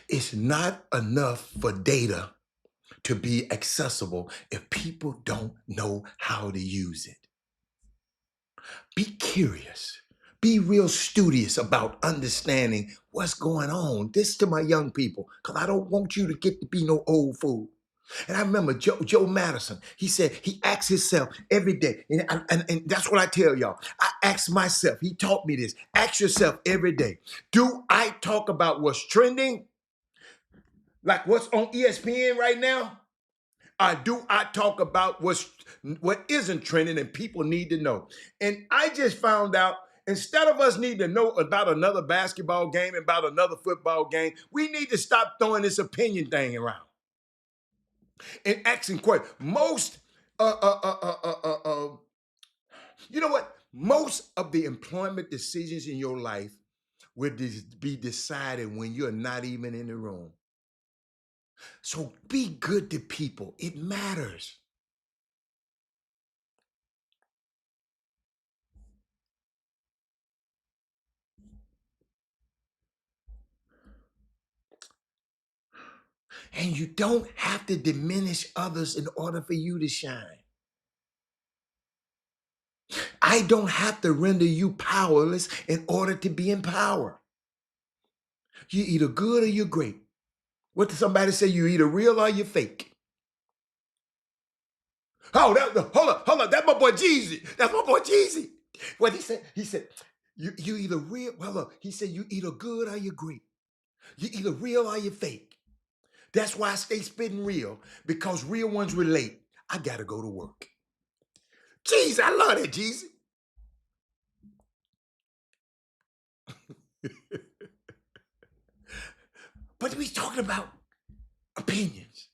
It's not enough for data to be accessible if people don't know how to use it. Be curious. Be real studious about understanding what's going on. This to my young people, because I don't want you to get to be no old fool. And I remember Joe Madison, he said he asks himself every day, and that's what I tell y'all. I ask myself, he taught me this, ask yourself every day, do I talk about what's trending, like what's on ESPN right now? Or do I talk about what isn't trending and people need to know? And I just found out, instead of us needing to know about another basketball game, about another football game, we need to stop throwing this opinion thing around and asking questions. You know what? Most of the employment decisions in your life will be decided when you're not even in the room. So be good to people. It matters. And you don't have to diminish others in order for you to shine. I don't have to render you powerless in order to be in power. You're either good or you're great. What did somebody say? You're either real or you're fake. Oh, hold up. That's my boy Jeezy. That's my boy Jeezy. What he said? He said, you either real, well, look, he said, you either good or you're great. You're either real or you're fake. That's why I stay spitting real, because real ones relate. I got to go to work. Jeez, I love that, Jeezy. But we talking about opinions.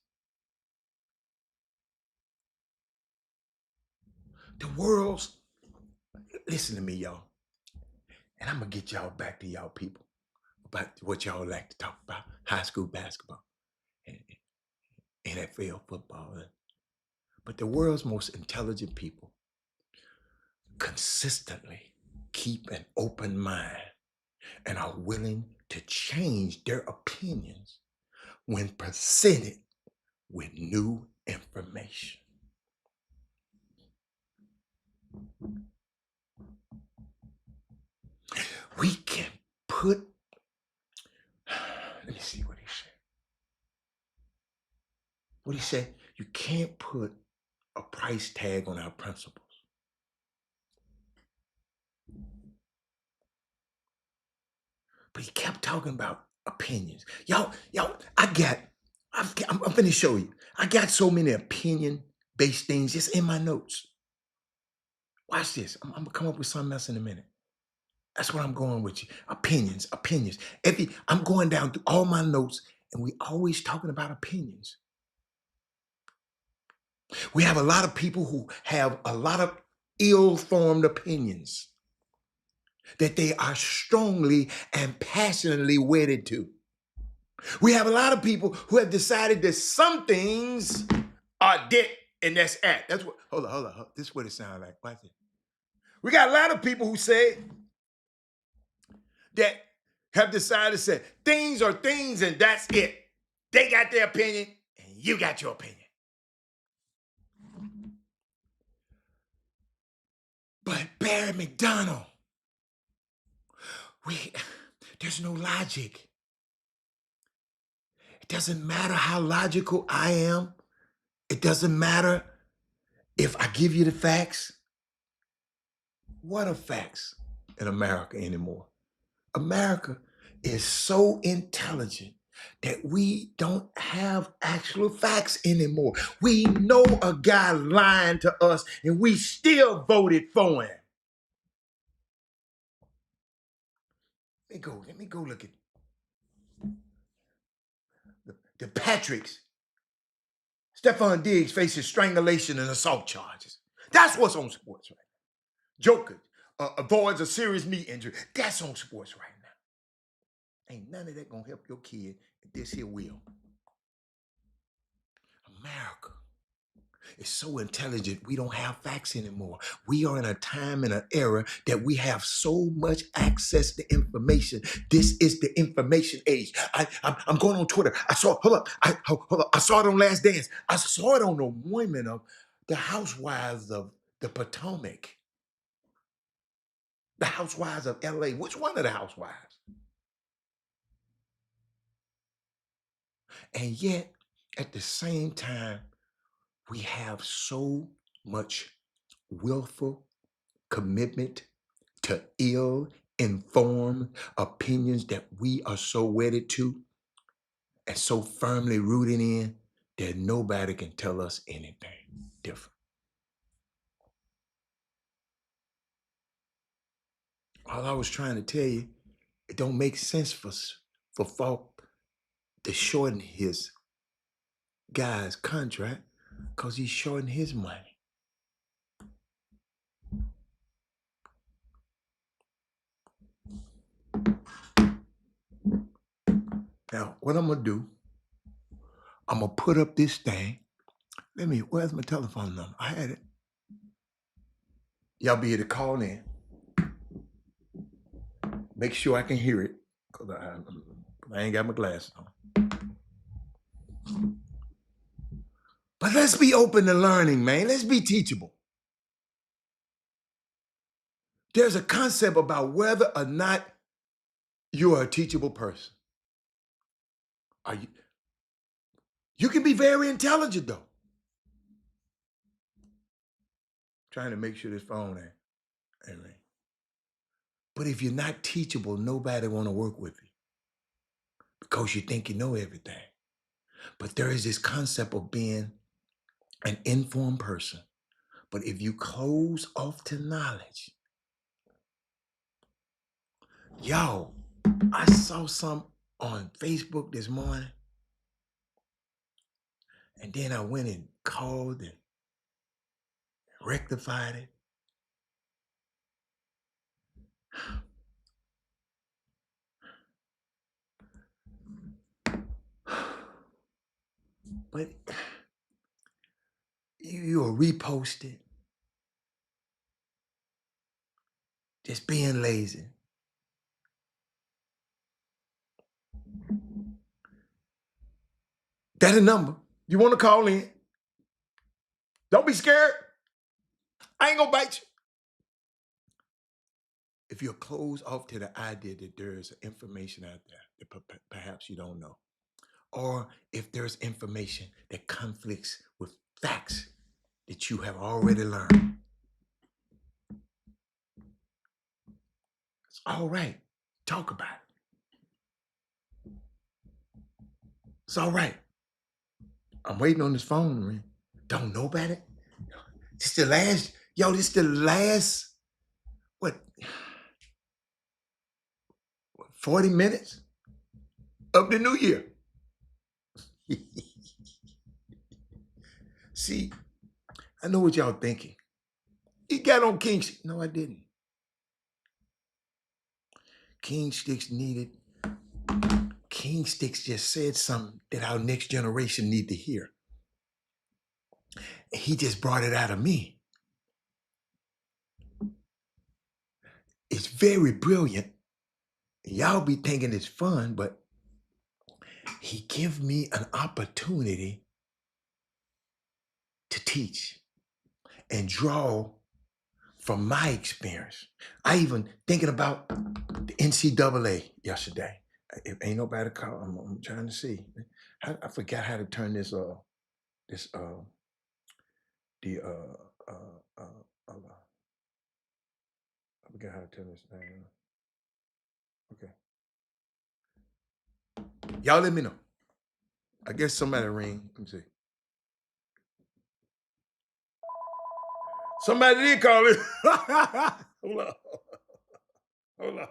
The world's, listen to me, y'all. And I'm going to get y'all back to y'all people. about what y'all like to talk about, high school basketball and NFL football. But the world's most intelligent people consistently keep an open mind and are willing to change their opinions when presented with new information. We can put, let me see what he said. What he said, you can't put a price tag on our principles. But he kept talking about opinions. Y'all, I'm finna show you. I got so many opinion-based things just in my notes. Watch this. I'm gonna come up with something else in a minute. That's what I'm going with you. Opinions. I'm going down through all my notes, and we always talking about opinions. We have a lot of people who have a lot of ill-formed opinions that they are strongly and passionately wedded to. We have a lot of people who have decided that some things are dead and that's at. That's what, hold on. This is what it sounds like. Watch it. We got a lot of people who say that have decided to say things are things and that's it. They got their opinion and you got your opinion. But Barry McDonald, there's no logic. It doesn't matter how logical I am. It doesn't matter if I give you the facts. What are facts in America anymore? America is so intelligent that we don't have actual facts anymore. We know a guy lying to us and we still voted for him. Let me go look at the Patricks. Stephon Diggs faces strangulation and assault charges. That's what's on sports right now. Joker avoids a serious knee injury. That's on sports right now. Ain't none of that gonna help your kid. This here will. America is so intelligent, we don't have facts anymore. We are in a time and an era that we have so much access to information. This is the information age. I'm going on Twitter. I saw it on Last Dance. I saw it on the women of the housewives of the Potomac, the housewives of LA. Which one of the housewives? And yet, at the same time, we have so much willful commitment to ill-informed opinions that we are so wedded to and so firmly rooted in that nobody can tell us anything different. All I was trying to tell you, it don't make sense for Falk to shorten his guy's contract because he's shorting his money. Now, what I'm gonna do, I'm gonna put up this thing. Where's my telephone number? I had it. Y'all be able to call in. Make sure I can hear it, because I ain't got my glasses on. But let's be open to learning, man. Let's be teachable. There's a concept about whether or not you're a teachable person. You can be very intelligent, though. Trying to make sure this phone ain't ring. But if you're not teachable, nobody want to work with you because you think you know everything. But there is this concept of being an informed person. But if you close off to knowledge, yo, I saw some on Facebook this morning, and then I went and called and rectified it. But you'll repost it. Just being lazy. That's a number. You want to call in? Don't be scared. I ain't gonna bite you. If you're closed off to the idea that there's information out there that perhaps you don't know, or if there's information that conflicts with facts that you have already learned, it's all right. Talk about it. It's all right. I'm waiting on this phone, man. Don't know about it? This the last, what, 40 minutes of the new year. See, I know what y'all thinking. You got on King Sticks. No, I didn't. King Sticks just said something that our next generation need to hear. He just brought it out of me. It's very brilliant. Y'all be thinking it's fun, but he give me an opportunity to teach and draw from my experience. I even thinking about the NCAA yesterday. If ain't nobody call, I'm trying to see. I forgot how to turn this hold on. I forgot how to turn this down. Okay. Y'all let me know. I guess somebody ring. Let me see. Somebody did call it. Hold on. Hold on.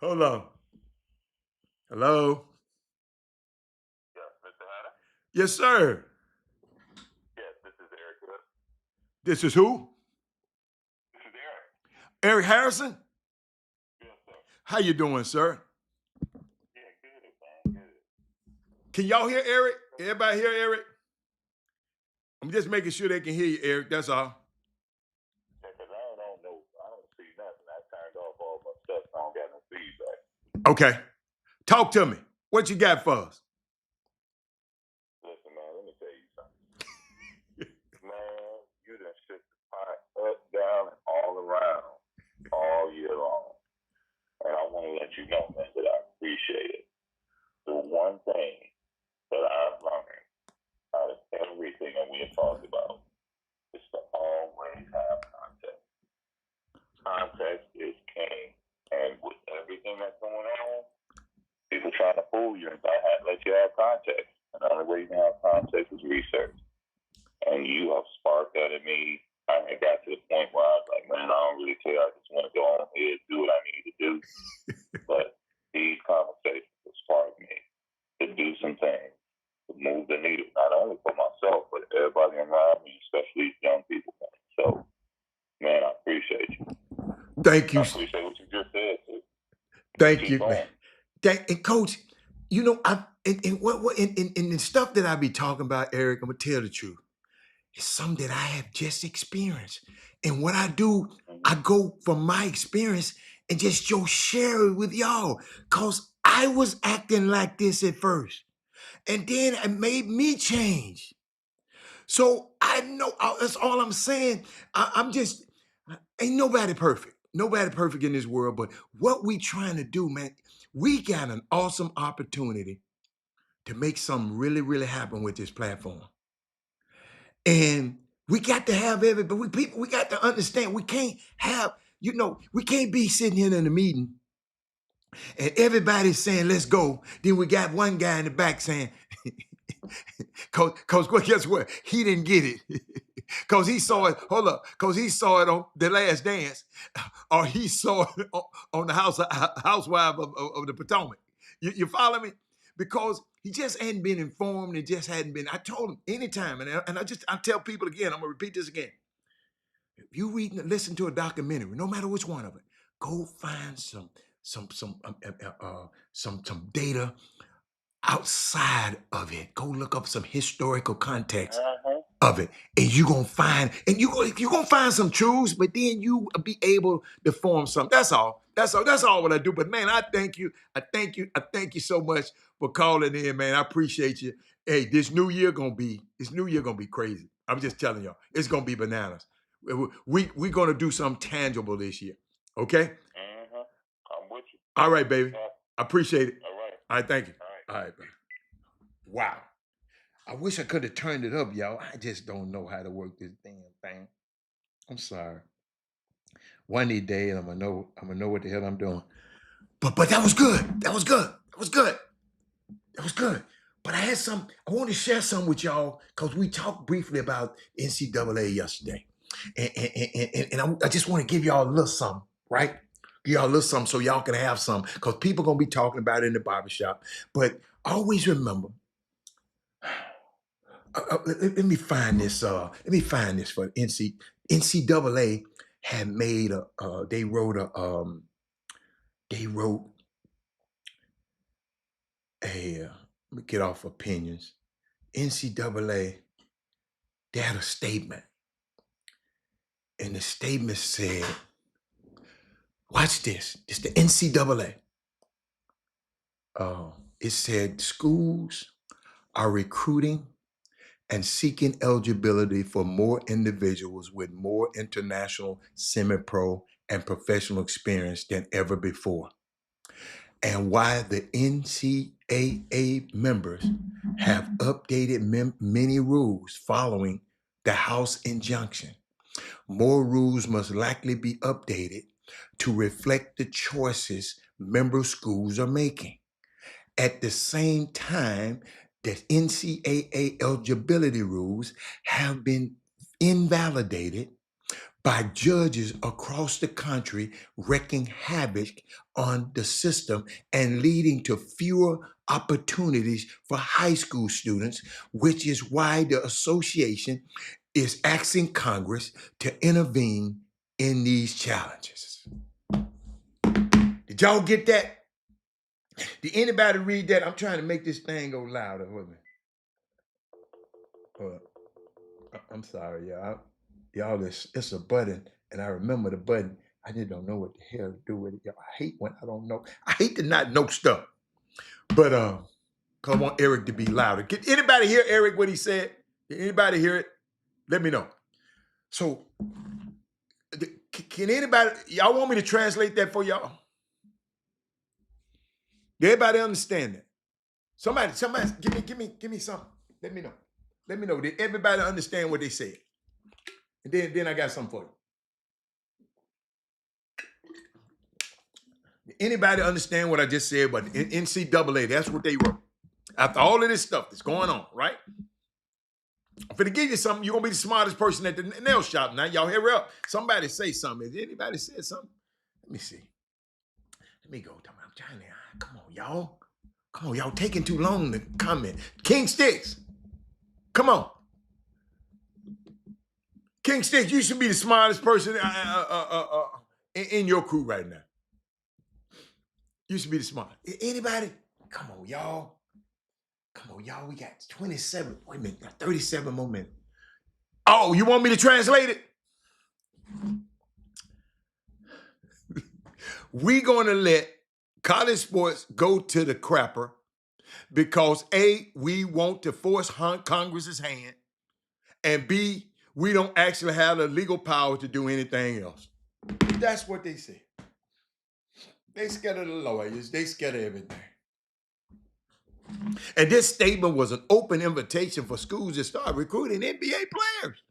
Hold on. Hello? Yes, Mr. Hanna? Yes, sir. Yes, this is Eric. This is who? This is Eric. Eric Harrison? Yes, sir. How you doing, sir? Yeah, good, man, good. Can y'all hear Eric? Everybody hear Eric? I'm just making sure they can hear you, Eric. That's all. Yeah, because I don't know. I don't see nothing. I turned off all my stuff, so I don't got no feedback. Okay. Talk to me. What you got for us? Listen, man, let me tell you something. Man, you done shook the pot up, down, and all around all year long. And I want to let you know, man, that I appreciate it. The one thing that I've learned out of everything that we have talked about is to always have context. Context is king. And with everything that's going on, people trying to fool you and let you have context. And the only way you can have context is research. And you have sparked that in me. I got to the point where I was like, man, I don't really care. I just want to go on here, do what I need to do. But these conversations have sparked me to do some things, to move the needle, not only for myself, but everybody around me, especially young people. So, man, I appreciate you. Thank you. I appreciate what you just said, too. Thank you, man. And Coach, you know, in the stuff that I be talking about, Eric, I'm gonna tell the truth. It's something that I have just experienced. And what I do, I go from my experience and just share it with y'all. Cause I was acting like this at first. And then it made me change. So I know that's all I'm saying. I'm just, ain't nobody perfect. Nobody perfect in this world. But what we trying to do, man, we got an awesome opportunity to make something really, really happen with this platform. And we got to have everybody. We got to understand we can't have, we can't be sitting here in a meeting and everybody's saying, let's go. Then we got one guy in the back saying, Cause guess what? He didn't get it. Cause he saw it, cause he saw it on The Last Dance, or he saw it on the Housewife of the Potomac. You follow me? Because he just hadn't been informed, it just hadn't been. I told him anytime, and I tell people again, I'm gonna repeat this again. If you listen to a documentary, no matter which one of it, go find some data. outside of it. Go look up some historical context Uh-huh. of it, and you're gonna find, and you're gonna find some truths, but then you be able to form something. That's all. That's all. That's all what I do. But man, I thank you. I thank you. I thank you so much for calling in, man. I appreciate you. Hey, this new year gonna be crazy. I'm just telling y'all, it's gonna be bananas. We gonna do something tangible this year. Okay? Uh-huh. I'm with you. All right, baby. I appreciate it. All right. All right, thank you. All right. All right, baby. Wow. I wish I could have turned it up, y'all. I just don't know how to work this damn thing. I'm sorry. One of these days, I'm gonna know what the hell I'm doing. But that was good. That was good. That was good. That was good. But I want to share some with y'all because we talked briefly about NCAA yesterday. And I just want to give y'all a little something, right? Give y'all a little something so y'all can have some because people gonna be talking about it in the barbershop. But always remember, let me find this. Let me find this for NCAA had made they wrote a let me get off opinions. NCAA, they had a statement, and the statement said, "Watch this. It's the NCAA." It said schools are recruiting and seeking eligibility for more individuals with more international, semi-pro, and professional experience than ever before. And why the NCAA members have updated many rules following the House injunction. More rules must likely be updated to reflect the choices member schools are making. At the same time, the NCAA eligibility rules have been invalidated by judges across the country, wreaking havoc on the system and leading to fewer opportunities for high school students, which is why the association is asking Congress to intervene in these challenges. Did y'all get that? Did anybody read that? I'm trying to make this thing go louder. Wait a minute. I'm sorry, y'all. Y'all, it's a button, and I remember the button. I just don't know what the hell to do with it. Y'all, I hate when I don't know. I hate to not know stuff. But cause I want Eric to be louder. Can anybody hear Eric what he said? Can anybody hear it? Let me know. So, can anybody? Y'all want me to translate that for y'all? Did everybody understand that? Somebody, give me something. Let me know. Let me know. Did everybody understand what they said? And then I got something for you. Did anybody understand what I just said about the NCAA? That's what they wrote. After all of this stuff that's going on, right? I'm finna give you something. You're gonna be the smartest person at the nail shop now. Y'all hurry up. Somebody say something. Has anybody said something? Let me see. Let me go. I'm trying to. Come on, y'all. Come on, y'all. Taking too long to comment. King Sticks. Come on. King Sticks, you should be the smartest person in your crew right now. You should be the smartest. Anybody? Come on, y'all. Come on, y'all. We got 27. Wait a minute. 37 more minutes. Oh, you want me to translate it? We're going to let college sports go to the crapper because A, we want to force Congress's hand, and B, we don't actually have the legal power to do anything else. That's what they said. They scared of the lawyers. They scared of everything. And this statement was an open invitation for schools to start recruiting NBA players.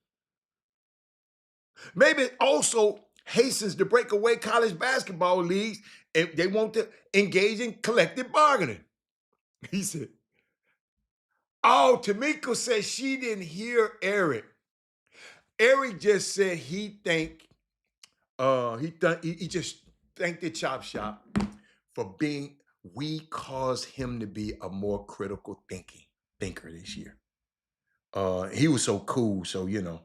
Maybe it also hastens to break away college basketball leagues, and they want to engage in collective bargaining. He said, oh, Tamika said she didn't hear Eric. Eric just said he just thanked the Chop Shop for we caused him to be a more critical thinker this year. He was so cool, so in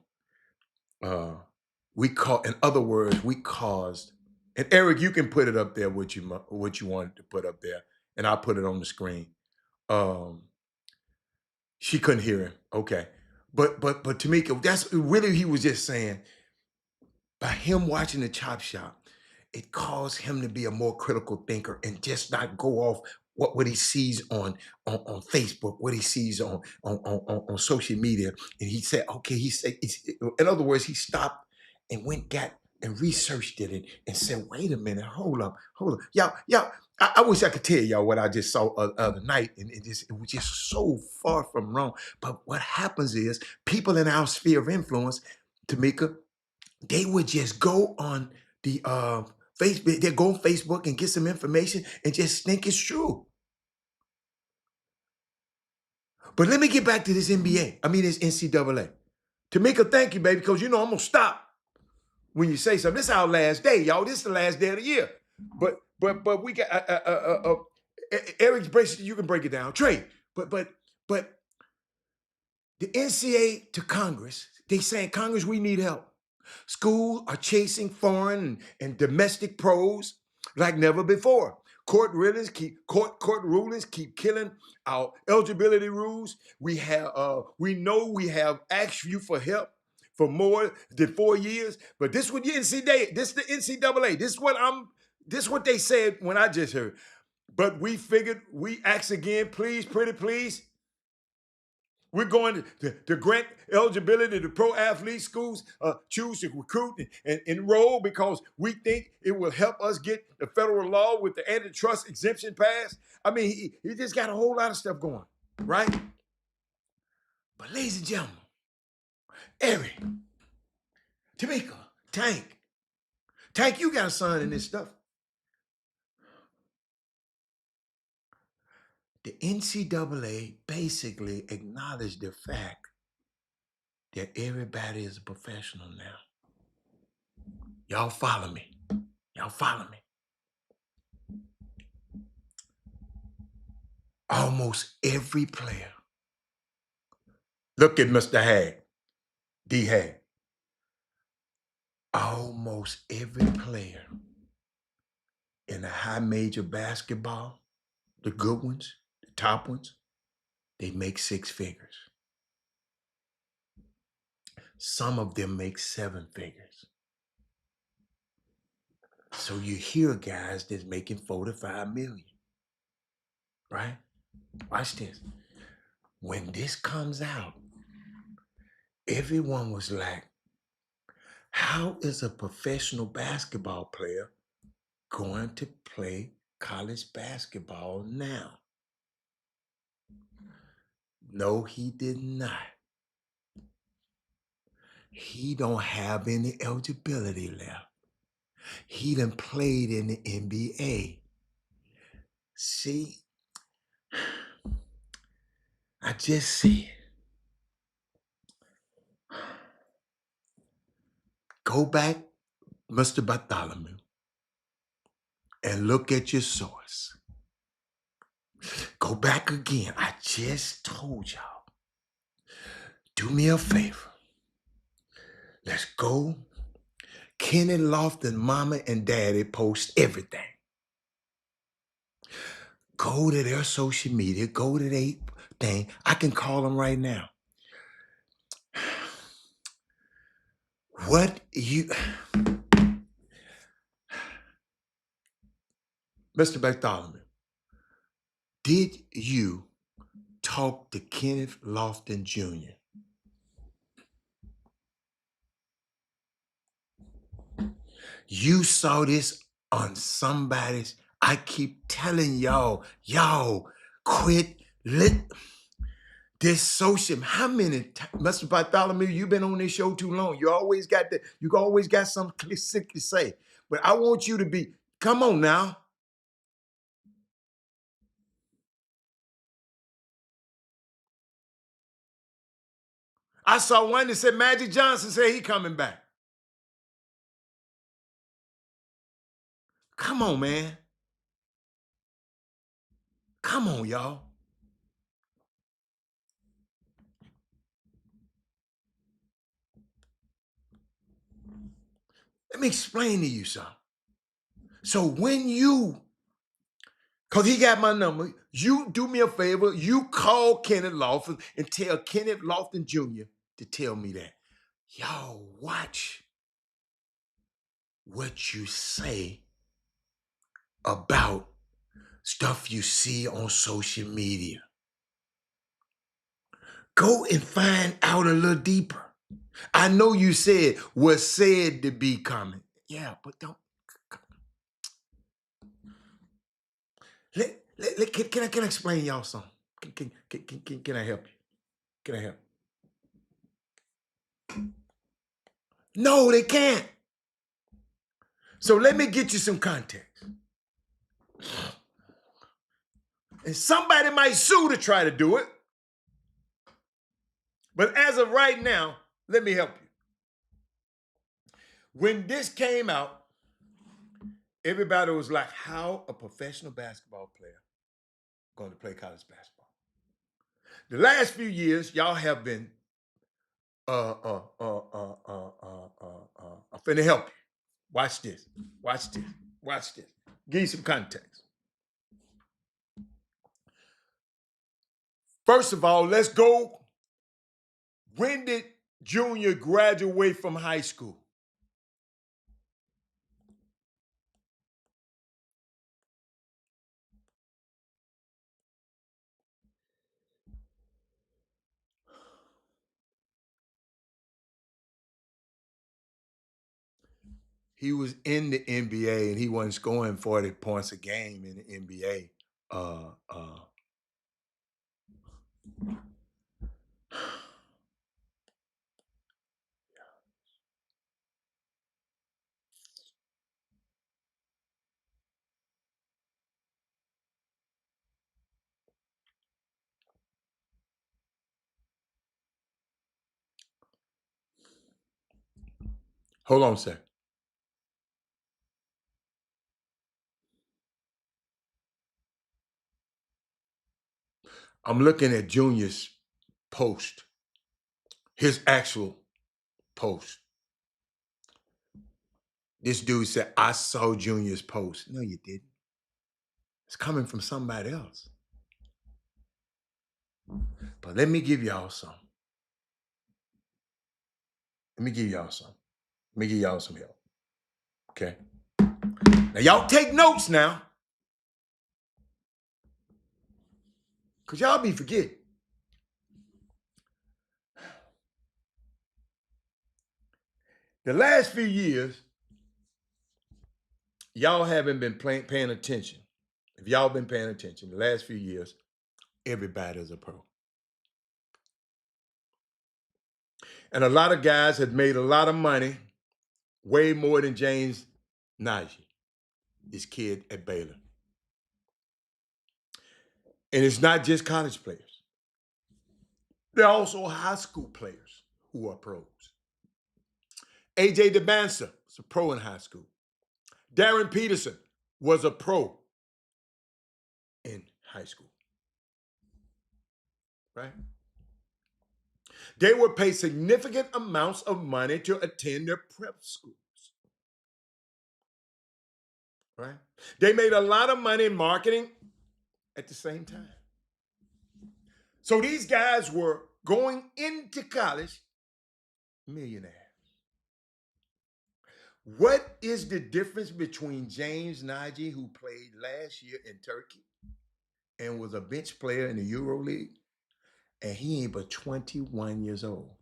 other words, we caused, and Eric, you can put it up there what you wanted to put up there, and I'll put it on the screen. Um, she couldn't hear him. Okay. But Tamika, that's really he was just saying, by him watching the Chop Shop, it caused him to be a more critical thinker and just not go off what he sees on Facebook, what he sees on social media. And he said, okay, he said, in other words, he stopped and got and researched it and said, wait a minute, hold up. Y'all, I wish I could tell y'all what I just saw other night, and it was just so far from wrong. But what happens is people in our sphere of influence, Tamika, they would just go on the Facebook, they go on Facebook and get some information and just think it's true. But let me get back to this NBA. I mean, this NCAA. Tamika, thank you, baby, because you know I'm gonna stop when you say something. This is our last day, y'all. This is the last day of the year. But we got Eric's bracelet. You can break it down, Trey. But the NCAA to Congress, they saying, Congress, we need help. Schools are chasing foreign and domestic pros like never before. Court rulings keep killing our eligibility rules. We know we have asked you for help for more than 4 years, but this what the NCAA, this the NCAA. This what they said when I just heard. But we figured we ask again, please, pretty please. We're going to grant eligibility to pro athlete schools choose to recruit and enroll because we think it will help us get the federal law with the antitrust exemption passed. I mean, he just got a whole lot of stuff going, right? But ladies and gentlemen, Eric, Tamika, Tank, you got a son in this stuff. The NCAA basically acknowledged the fact that everybody is a professional now. Y'all follow me. Almost every player. Look at Mr. Hag, D. Hag. Almost every player in the high major basketball, the good ones, the top ones, they make 6 figures. Some of them make 7 figures. So you hear guys that's making 4 to 5 million, right? Watch this. When this comes out, everyone was like, how is a professional basketball player going to play college basketball now? No, he did not. He don't have any eligibility left. He done played in the NBA. See, I just see. Go back, Mr. Bartholomew, and look at your source. Go back again. I just told y'all. Do me a favor. Let's go. Kenny Lofton, mama and daddy post everything. Go to their social media. Go to their thing. I can call them right now. What you... Mr. Bartholomew, did you talk to Kenneth Lofton Jr.? You saw this on somebody's... I keep telling y'all, quit this social... How many times, Mr. Bartholomew, you've been on this show too long. You always got something sick to say. But I want you to be... Come on now. I saw one that said Magic Johnson said he coming back. Come on, man. Come on, y'all. Let me explain to you something. So when you Because he got my number. You do me a favor. You call Kenneth Lofton and tell Kenneth Lofton Jr. to tell me that. Y'all watch what you say about stuff you see on social media. Go and find out a little deeper. I know you said was said to be coming. Yeah, but don't. Can I explain y'all something? Can I help you? Can I help? No, they can't. So let me get you some context. And somebody might sue to try to do it. But as of right now, let me help you. When this came out, everybody was like, how a professional basketball player going to play college basketball? The last few years, y'all have been I'm finna help you. Watch this. Watch this. Watch this. Give you some context. First of all, let's go. When did Junior graduate from high school? He was in the NBA and he wasn't scoring 40 points a game in the NBA. Hold on a second. I'm looking at Junior's post, his actual post. This dude said, I saw Junior's post. No, you didn't. It's coming from somebody else. But let me give y'all some. Let me give y'all some. Let me give y'all some help. Okay? Now, y'all take notes now. Because y'all be forgetting. The last few years, y'all haven't been paying attention. If y'all been paying attention, the last few years, everybody's a pro. And a lot of guys have made a lot of money, way more than James Najee, this kid at Baylor. And it's not just college players. There are also high school players who are pros. A.J. DeBancer was a pro in high school. Darren Peterson was a pro in high school. Right? They would pay significant amounts of money to attend their prep schools. Right? They made a lot of money in marketing at the same time. So these guys were going into college millionaires. What is the difference between James Najee, who played last year in Turkey and was a bench player in the Euro League, and he ain't but 21 years old?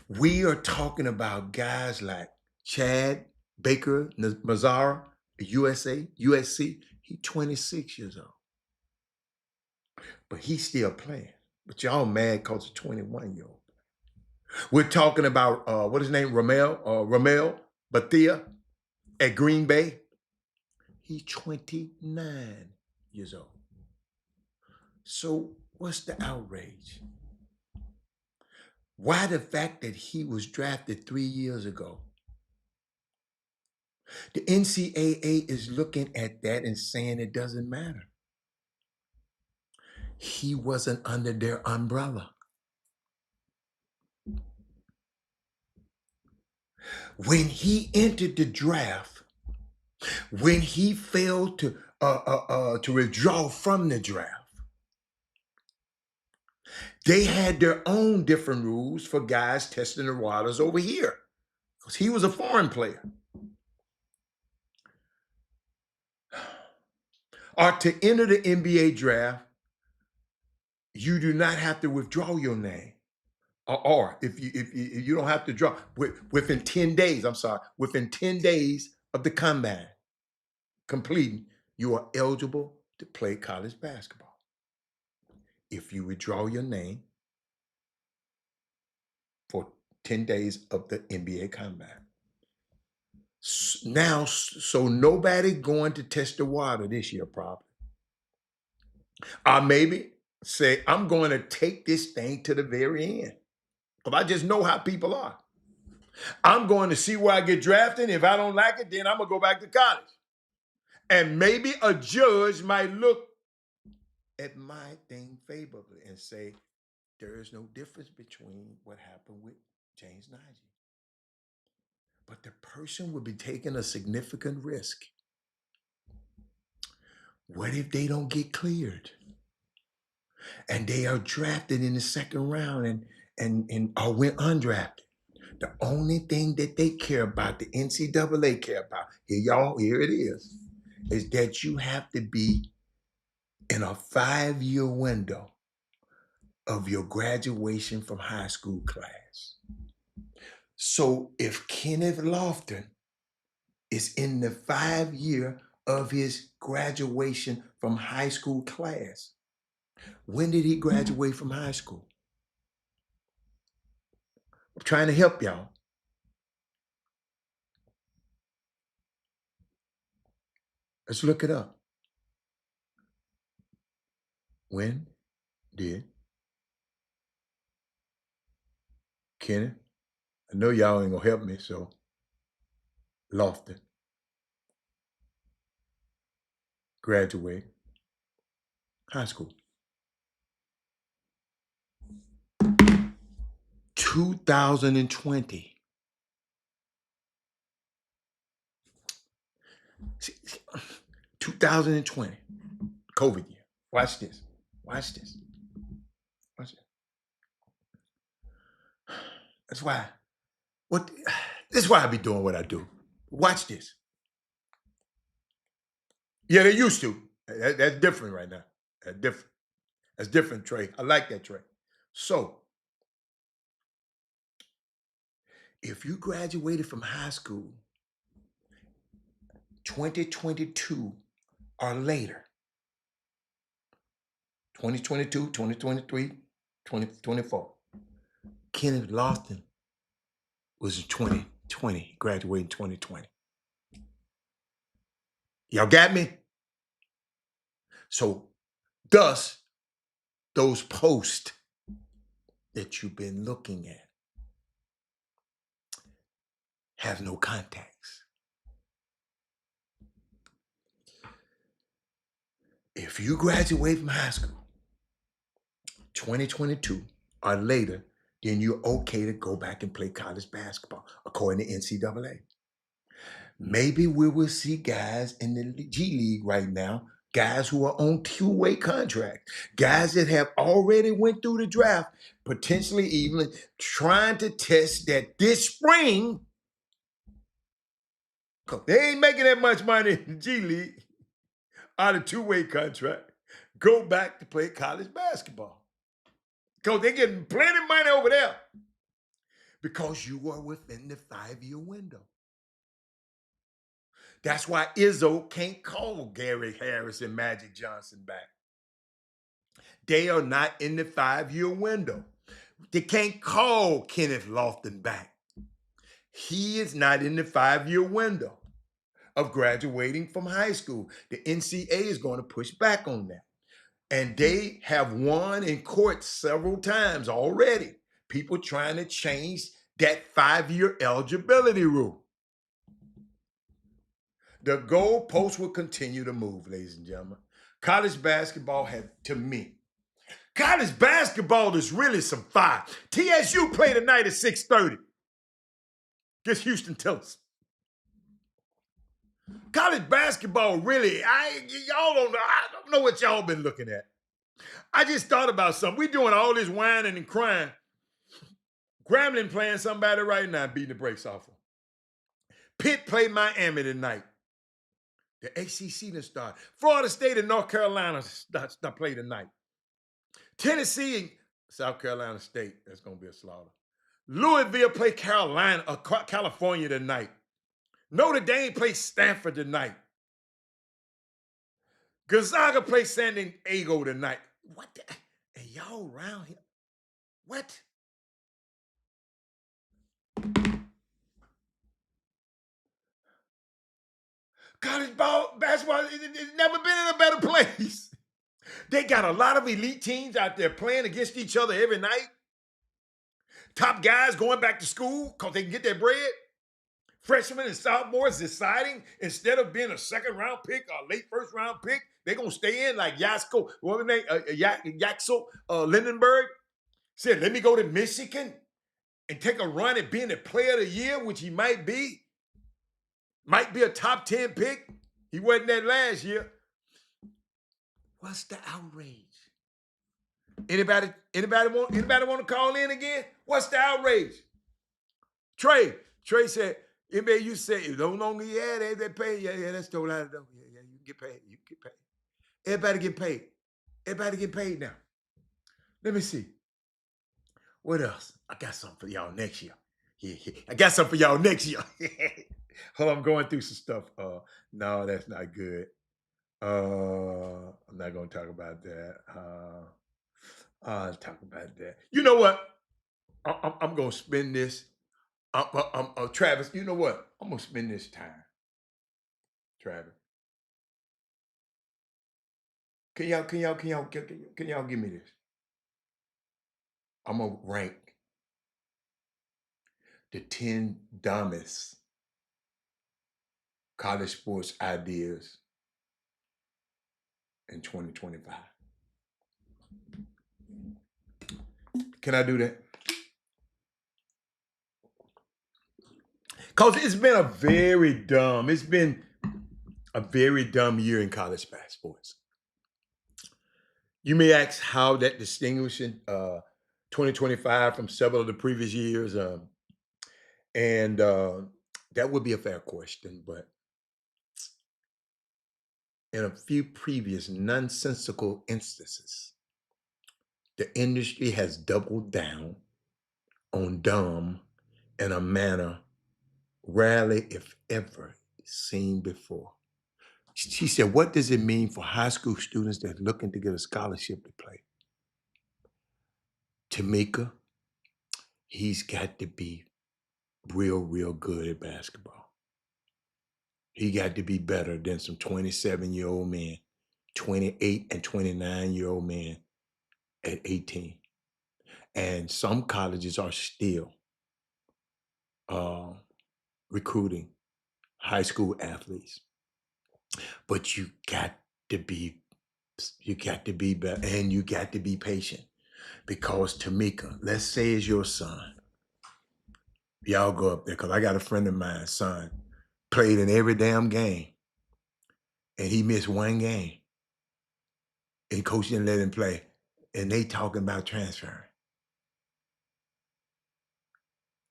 We are talking about guys like Chad Baker Mazara, USC. He's 26 years old. But he's still playing. But y'all mad because of 21-year-old. We're talking about, what is his name, Ramel Bethea at Green Bay. He's 29 years old. So what's the outrage? Why the fact that he was drafted 3 years ago? The NCAA is looking at that and saying it doesn't matter. He wasn't under their umbrella. When he entered the draft, When he failed to withdraw from the draft, they had their own different rules for guys testing the waters over here because he was a foreign player. Or to enter the NBA draft, you do not have to withdraw your name. Or if you don't have to draw within 10 days, within 10 days of the combine completing, you are eligible to play college basketball. If you withdraw your name for 10 days of the NBA combine. Now, so nobody going to test the water this year, probably. Or maybe say, I'm going to take this thing to the very end. Because I just know how people are. I'm going to see where I get drafted. If I don't like it, then I'm going to go back to college. And maybe a judge might look at my thing favorably and say, there is no difference between what happened with James Nagy. But the person would be taking a significant risk. What if they don't get cleared? And they are drafted in the second round and or went undrafted. The only thing that they care about, the NCAA care about, here it is that you have to be in a 5-year window of your graduation from high school class. So if Kenneth Lofton is in the 5-year of his graduation from high school class, when did he graduate from high school? I'm trying to help y'all. Let's look it up. When did Kenneth, I know y'all ain't gonna help me, so Lofton graduate high school? 2020. 2020, COVID year. Watch this. Watch this. Watch it. That's why. This is why I be doing what I do. Watch this. Yeah, they used to. That's different right now. That's different. That's different, Trey. I like that, Trey. So, if you graduated from high school 2022 or later, 2022, 2023, 2024, Kenneth Lofton was in 2020, graduated in 2020. Y'all got me? So, thus, those posts that you've been looking at have no context. If you graduate from high school 2022 or later, then you're okay to go back and play college basketball, according to NCAA. Maybe we will see guys in the G League right now, guys who are on two-way contracts, guys that have already went through the draft, potentially even trying to test that this spring, because they ain't making that much money in the G League on a two-way contract, go back to play college basketball. Because they're getting plenty of money over there. Because you are within the 5-year window. That's why Izzo can't call Gary Harris and Magic Johnson back. They are not in the 5-year window. They can't call Kenneth Lofton back. He is not in the 5-year window of graduating from high school. The NCAA is going to push back on that. And they have won in court several times already. People trying to change that 5-year eligibility rule. The goalposts will continue to move, ladies and gentlemen. College basketball to me, college basketball is really some fire. TSU play tonight at 6:30 against Houston Texas. College basketball, really, y'all don't know. I don't know what y'all been looking at. I just thought about something. We doing all this whining and crying. Grambling playing somebody right now, beating the brakes off them. Pitt played Miami tonight. The ACC done started. Florida State and North Carolina start play tonight. Tennessee and South Carolina State, that's going to be a slaughter. Louisville play California tonight. Notre Dame play Stanford tonight. Gonzaga play San Diego tonight. What the? And y'all around here? What? College basketball has never been in a better place. They got a lot of elite teams out there playing against each other every night. Top guys going back to school because they can get their bread. Freshmen and sophomores deciding instead of being a second round pick or late first round pick, they're going to stay in like Yaxel Lindenberg said, let me go to Michigan and take a run at being a player of the year, which he might be. Might be a top 10 pick. He wasn't that last year. What's the outrage? Anybody want to call in again? What's the outrage? Trey said, NBA, you say no longer, yeah, they pay. Yeah, that's totally out of the door. Yeah, you can get paid. You can get paid. Everybody get paid. Everybody get paid now. Let me see. What else? I got something for y'all next year. Yeah. I got something for y'all next year. Hold on, I'm going through some stuff. No, that's not good. I'm not going to talk about that. I'll talk about that. You know what? I'm going to spend this. Travis, you know what? I'm going to spend this time. Travis. Can y'all give me this? I'm going to rank the 10 dumbest college sports ideas in 2025. Can I do that? Because it's been a very dumb year in college sports. You may ask how that distinguishing 2025 from several of the previous years. And that would be a fair question, but in a few previous nonsensical instances, the industry has doubled down on dumb in a manner rarely, if ever, seen before. She said, what does it mean for high school students that are looking to get a scholarship to play? Tamika, he's got to be real good at basketball. He got to be better than some 27-year-old men, 28 and 29-year-old men at 18. And some colleges are still recruiting high school athletes. But you got to be better, and you got to be patient. Because Tamika, let's say is your son. Y'all go up there, because I got a friend of mine, son, played in every damn game. And he missed one game. And coach didn't let him play. And they talking about transferring.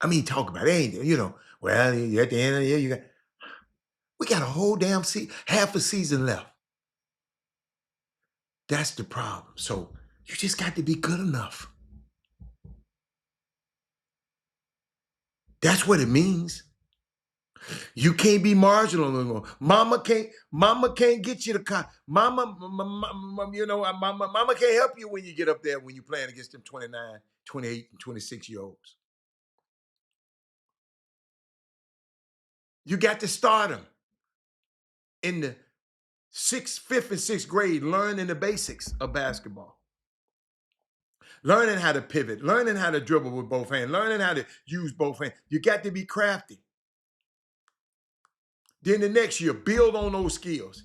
I mean, talk about it, ain't you know, well, at the end of the year, we got a whole damn half a season left. That's the problem. So you just got to be good enough. That's what it means. You can't be marginal anymore. Mama can't get you to mama can't help you when you get up there when you're playing against them 29, 28, and 26-year-olds. You got to start them in the 5th and 6th grade, learning the basics of basketball. Learning how to pivot, learning how to dribble with both hands, learning how to use both hands. You got to be crafty. Then the next year, build on those skills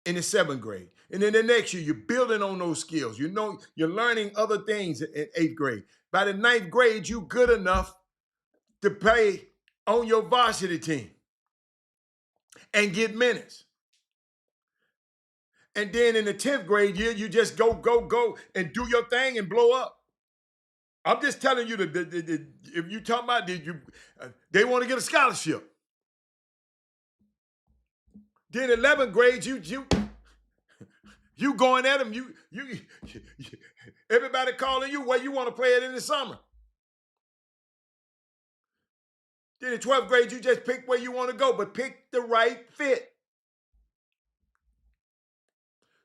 in the 7th grade. And then the next year, you're building on those skills. You know, you're learning other things in 8th grade. By the 9th grade, you're good enough to play on your varsity team. and get minutes. And then in the 10th grade year, you just go, and do your thing and blow up. I'm just telling you that if you talking about they want to get a scholarship. Then 11th grade, you going at them. You everybody calling you where you want to play it in the summer. Then in 12th grade, you just pick where you want to go, but pick the right fit.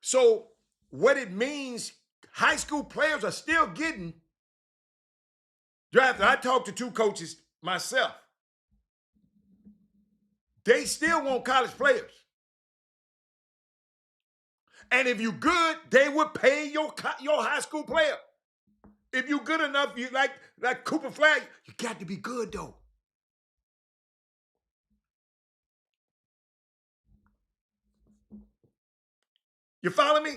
So what it means, high school players are still getting drafted. I talked to 2 coaches myself. They still want college players. And if you good, they would pay your high school player. If you good enough, you like Cooper Flag, you got to be good though. You follow me?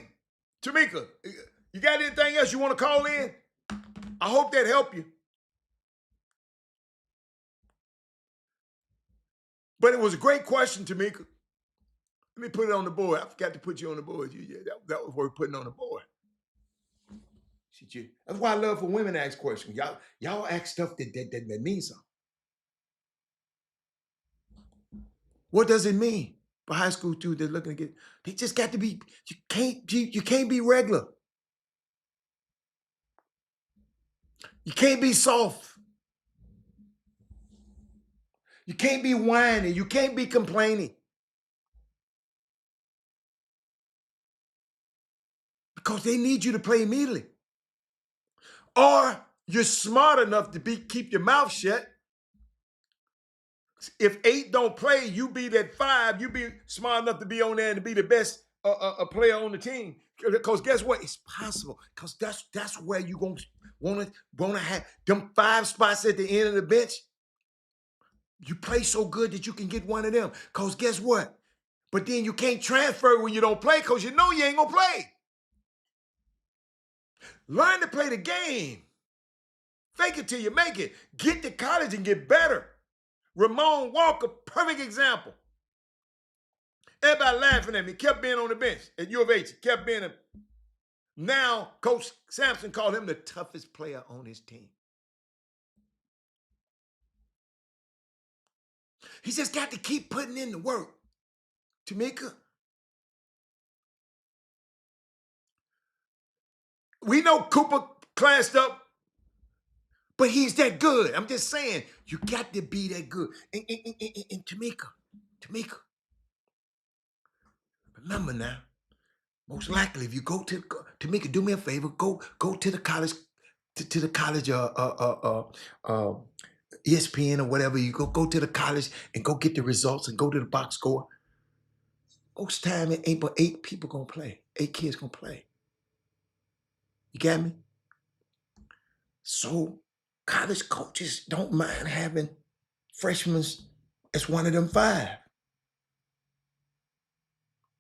Tamika, you got anything else you want to call in? I hope that helped you. But it was a great question, Tamika. Let me put it on the board. I forgot to put you on the board. That was worth putting on the board. That's why I love for women to ask questions. Y'all ask stuff that means something. What does it mean for high school students that looking to get? They just got to be. You can't be regular. You can't be soft. You can't be whining. You can't be complaining. Because they need you to play immediately. Or you're smart enough to keep your mouth shut. If 8 don't play, you be that 5. You be smart enough to be on there and to be the best player on the team. Because guess what? It's possible. Because that's where you gonna wanna have them 5 spots at the end of the bench. You play so good that you can get one of them. Because guess what? But then you can't transfer when you don't play because you know you ain't gonna play. Learn to play the game. Fake it till you make it. Get to college and get better. Ramon Walker, perfect example. Everybody laughing at me, kept being on the bench at U of H, kept being a. Now, Coach Sampson called him the toughest player on his team. He just got to keep putting in the work. Tamika, we know Cooper classed up, but he's that good. I'm just saying, you got to be that good. And Tamika, remember now, most likely if you go to Tamika, do me a favor, go to the college, to the college ESPN or whatever. You go to the college and go get the results and go to the box score. Most time it ain't but 8 people gonna play. 8 kids gonna play. You got me? So college coaches don't mind having freshmen as one of them 5.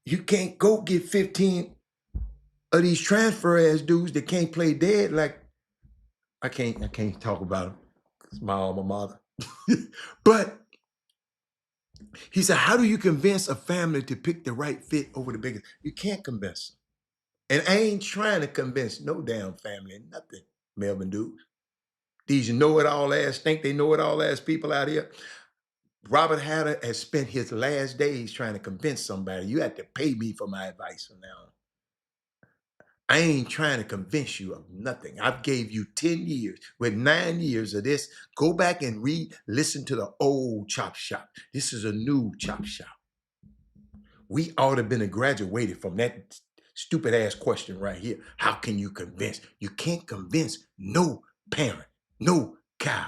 You can't go get 15 of these transfer ass dudes that can't play dead. Like I can't talk about them. It's my alma mater. But he said, how do you convince a family to pick the right fit over the biggest? You can't convince them. And I ain't trying to convince no damn family, nothing, Melvin dudes. These know-it-all ass, think they know-it-all ass people out here. Robert Hatter has spent his last days trying to convince somebody. You have to pay me for my advice from now on. I ain't trying to convince you of nothing. I've gave you 10 years. With 9 years of this, go back and listen to the old Chop Shop. This is a new Chop Shop. We ought to have been graduated from that stupid ass question right here. How can you convince? You can't convince no parent, no cow.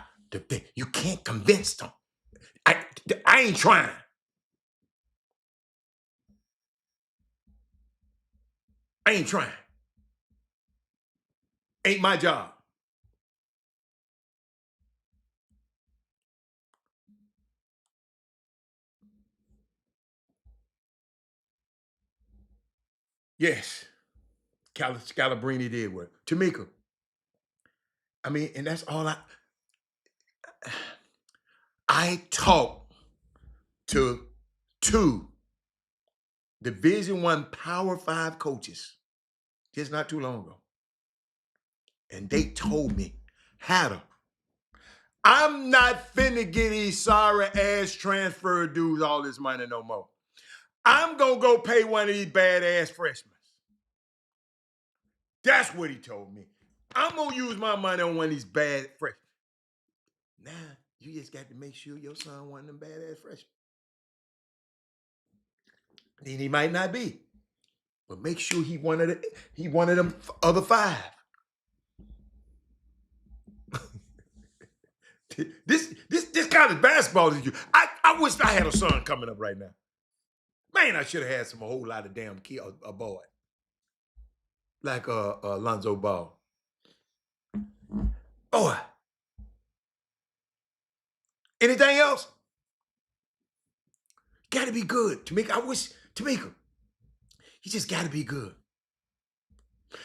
You can't convince them. I ain't trying. I ain't trying. Ain't my job. Yes, Scalabrini did work. Tamika. I mean, and that's all I talk to 2 Division I Power 5 coaches just not too long ago. And they told me, Hatter, I'm not finna get these sorry ass transfer dudes all this money no more. I'm gonna go pay one of these badass freshmen. That's what he told me. I'm gonna use my money on one of these bad freshmen. Now, you just got to make sure your son one of them badass freshmen. And he might not be, but make sure he one of them other 5. This kind of basketball is you. I wish I had a son coming up right now. Man, I should have had a whole lot of damn a boy like Lonzo Ball. Boy. Anything else? Got to be good. Tamika, I wish Tamika. He just got to be good.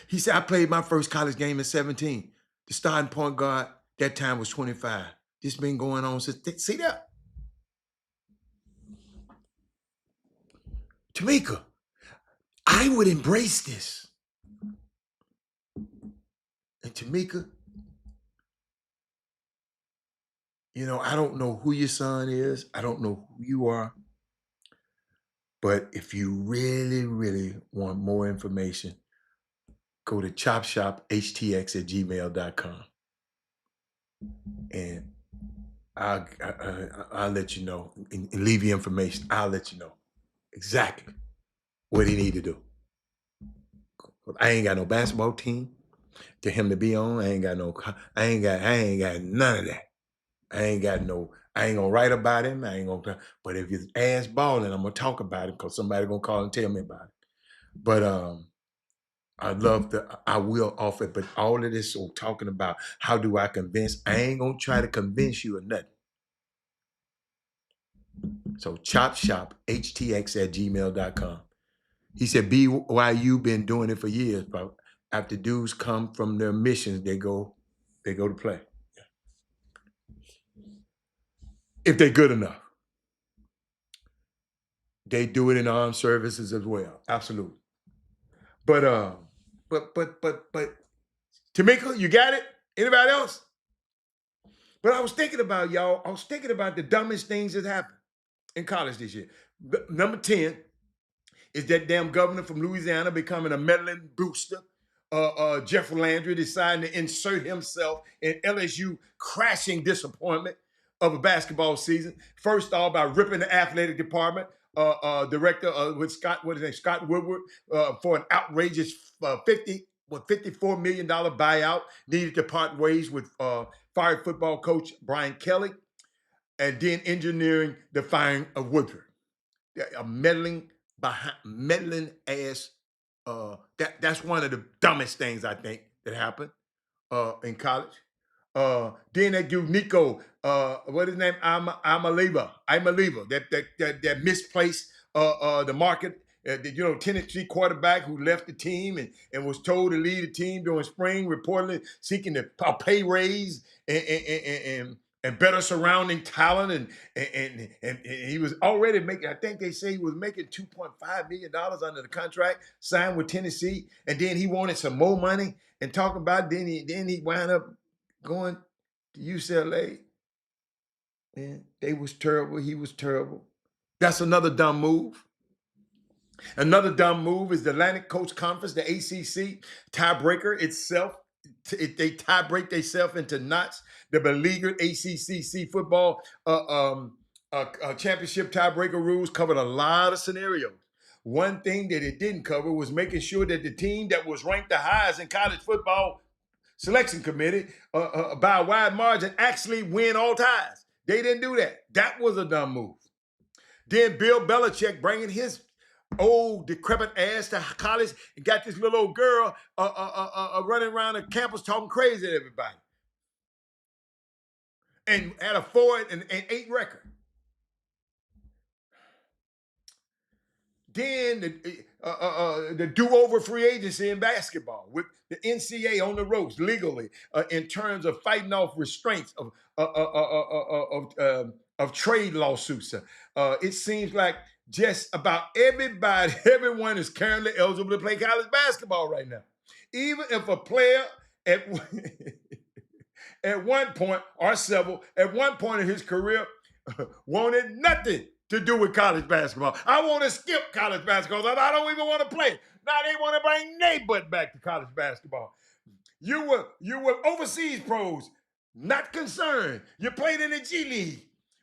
He said, I played my first college game at 17. The starting point guard that time was 25. This been going on since. See that? Tamika, I would embrace this. And Tamika, you know, I don't know who your son is. I don't know who you are. But if you really, really want more information, go to Chop Shop Htx at gmail.com. And I'll let you know and leave you information. I'll let you know exactly what he need to do. I ain't got no basketball team to him to be on. I ain't got none of that. I ain't gonna write about him. But if his ass balling, I'm gonna talk about it because somebody gonna call and tell me about it. But I will offer it. But all of this talking about how do I convince, I ain't gonna try to convince you or nothing. So Chop Shop Htx at gmail.com. He said, BYU been doing it for years, but after dudes come from their missions, they go to play. If they're good enough. They do it in armed services as well. Absolutely. But Tamika, you got it? Anybody else? But I was thinking about the dumbest things that happened in college this year. Number 10 is that damn governor from Louisiana becoming a meddling booster. Jeffrey Landry deciding to insert himself in LSU crashing disappointment of a basketball season. First off, by ripping the athletic department director with Scott Woodward for an outrageous $54 million buyout. Needed to part ways with fired football coach Brian Kelly, and then engineering the firing of Woodward. A meddling ass. That's one of the dumbest things I think that happened in college. Then that dude Nico, what is his name? I'm a lever. That misplaced the market. Tennessee quarterback who left the team and was told to leave the team during spring, reportedly seeking a pay raise and better surrounding talent, and he was already making. I think they say he was making $2.5 million under the contract signed with Tennessee, and then he wanted some more money and talking about. Then he wound up going to UCLA. Man, they was terrible. He was terrible. That's another dumb move. Another dumb move is the Atlantic Coast Conference, the ACC tiebreaker itself. They tie break themselves into knots. The beleaguered ACC football championship tiebreaker rules covered a lot of scenarios. One thing that it didn't cover was making sure that the team that was ranked the highest in college football selection committee by a wide margin actually win all ties. They didn't do that. That was a dumb move. Then Bill Belichick bringing his old decrepit ass to college and got this little old girl running around the campus talking crazy to everybody. And had a 4-8 record. Then the do-over free agency in basketball with the NCAA on the ropes legally in terms of fighting off restraints of trade lawsuits. It seems like just about everybody, everyone is currently eligible to play college basketball right now. Even if a player at, at one point or several, at one point in his career, wanted nothing to do with college basketball. I want to skip college basketball. I don't even want to play. Now they want to bring their butt back to college basketball. You were overseas pros, not concerned. You played in the G League.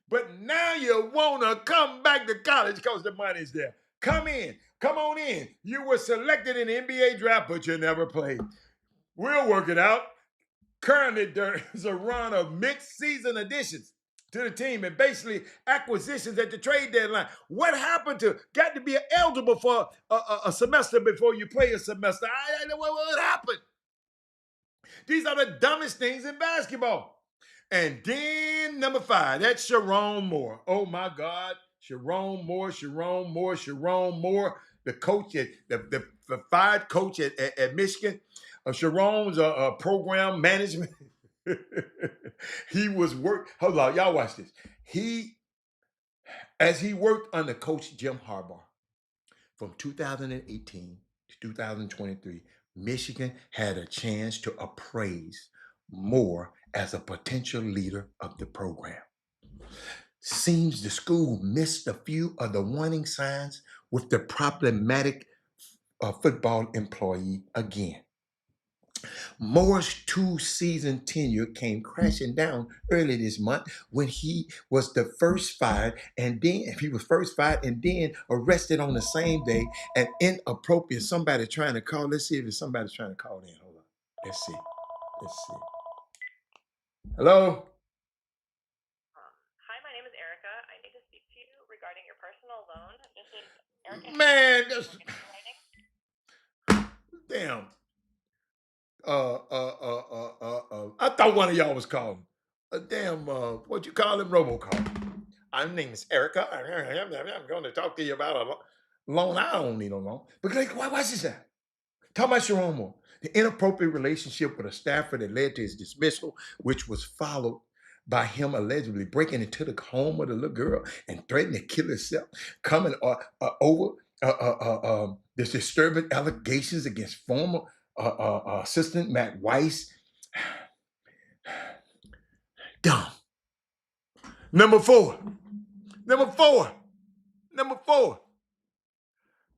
But now you want to come back to college because the money's there. Come in. Come on in. You were selected in the NBA draft, but you never played. We'll work it out. Currently, there is a run of mid-season additions to the team and basically acquisitions at the trade deadline. What happened to, got to be eligible for a semester before you play a semester? What happened? These are the dumbest things in basketball. And then number 5, that's Sharon Moore. Oh my God, Sharon Moore, the coach at the fired coach at Michigan. Sharon's program management. He was hold on, y'all watch this. As he worked under Coach Jim Harbaugh from 2018 to 2023, Michigan had a chance to appraise Moore as a potential leader of the program. Seems the school missed a few of the warning signs with the problematic football employee again. Moore's 2-season tenure came crashing down early this month when he was first fired and then arrested on the same day. And inappropriate, somebody trying to call. Let's see if somebody's trying to call in. Hold on. Let's see. Hello? Hi, my name is Erica. I need to speak to you regarding your personal loan. This is Erica. Man, damn. I thought one of y'all was calling. What you call him? Robocall. My name is Erica. I'm going to talk to you about a loan. I don't need a loan. But like, what's this at? Talk about Sharon Moore. The inappropriate relationship with a staffer that led to his dismissal, which was followed by him allegedly breaking into the home of the little girl and threatening to kill himself, coming over the disturbing allegations against former assistant Matt Weiss. Dumb. Number four.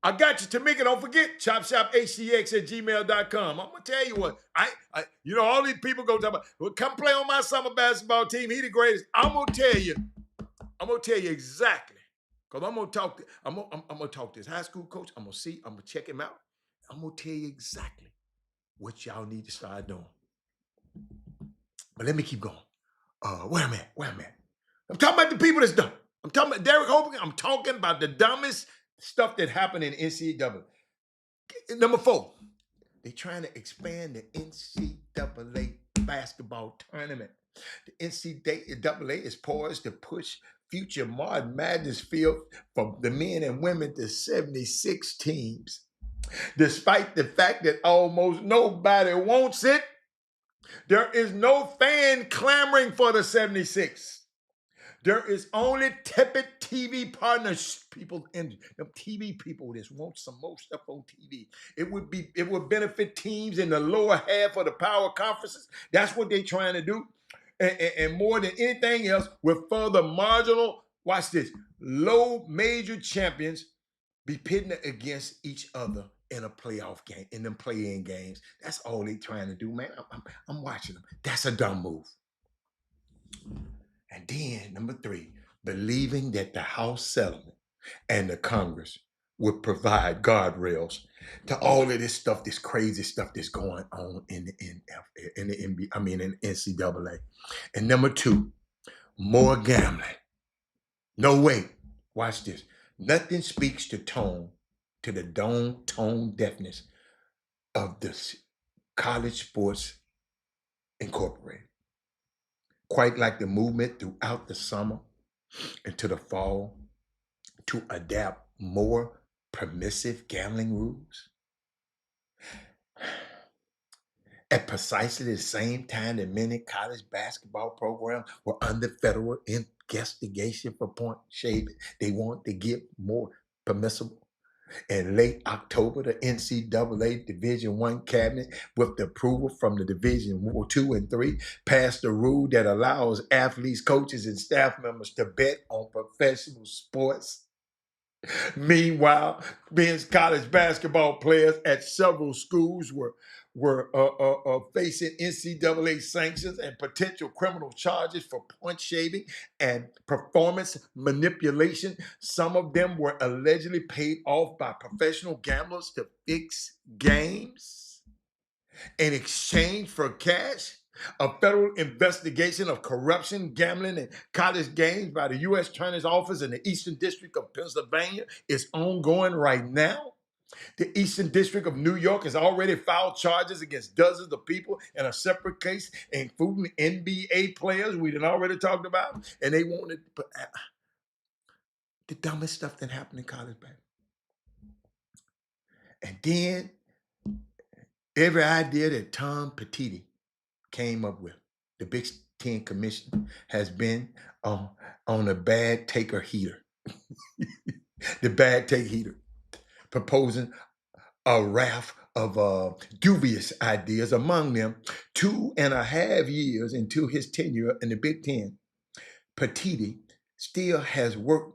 I got you, Tamika. Don't forget, Chop Shop Htx at gmail.com. I'm gonna tell you what, all these people go talk about, well, come play on my summer basketball team. He the greatest. I'm gonna tell you exactly. Because I'm gonna talk to this high school coach. I'm gonna check him out. I'm gonna tell you exactly what y'all need to start doing. But let me keep going. Wait a minute. I'm talking about the people that's dumb. I'm talking about Derek Hogan. I'm talking about the dumbest stuff that happened in NCAA. Number 4, they're trying to expand the NCAA basketball tournament. The NCAA is poised to push future March Madness field from the men and women to 76 teams. Despite the fact that almost nobody wants it, there is no fan clamoring for the 76. There is only tepid TV partners, people, and them TV people that want some more stuff on TV. It would benefit teams in the lower half of the power conferences. That's what they're trying to do. And more than anything else, with further marginal, watch this, low major champions be pitting against each other in a playoff game, in them play-in games. That's all they're trying to do, man. I'm watching them. That's a dumb move. And then, number 3, believing that the House settlement and the Congress would provide guardrails to all of this stuff, this crazy stuff that's going on in the NCAA. And number 2, more gambling. No, wait, watch this. Nothing speaks to the tone deafness of this College Sports Incorporated. Quite like the movement throughout the summer into the fall to adapt more permissive gambling rules. At precisely the same time that many college basketball programs were under federal investigation for point shaving. They want to get more permissible. In late October, the NCAA Division I cabinet, with the approval from the Division II and III, passed a rule that allows athletes, coaches, and staff members to bet on professional sports. Meanwhile, men's college basketball players at several schools were facing NCAA sanctions and potential criminal charges for point shaving and performance manipulation. Some of them were allegedly paid off by professional gamblers to fix games in exchange for cash. A federal investigation of corruption, gambling, and college games by the U.S. Attorney's Office in the Eastern District of Pennsylvania is ongoing right now. The Eastern District of New York has already filed charges against dozens of people in a separate case, including NBA players we done already talked about. And they wanted the dumbest stuff that happened in college back. And then every idea that Tom Petitti came up with, the Big Ten Commission, has been on a bad taker heater. The bad take heater, proposing a raft of dubious ideas, among them 2.5 years into his tenure in the Big Ten. Petitti still have a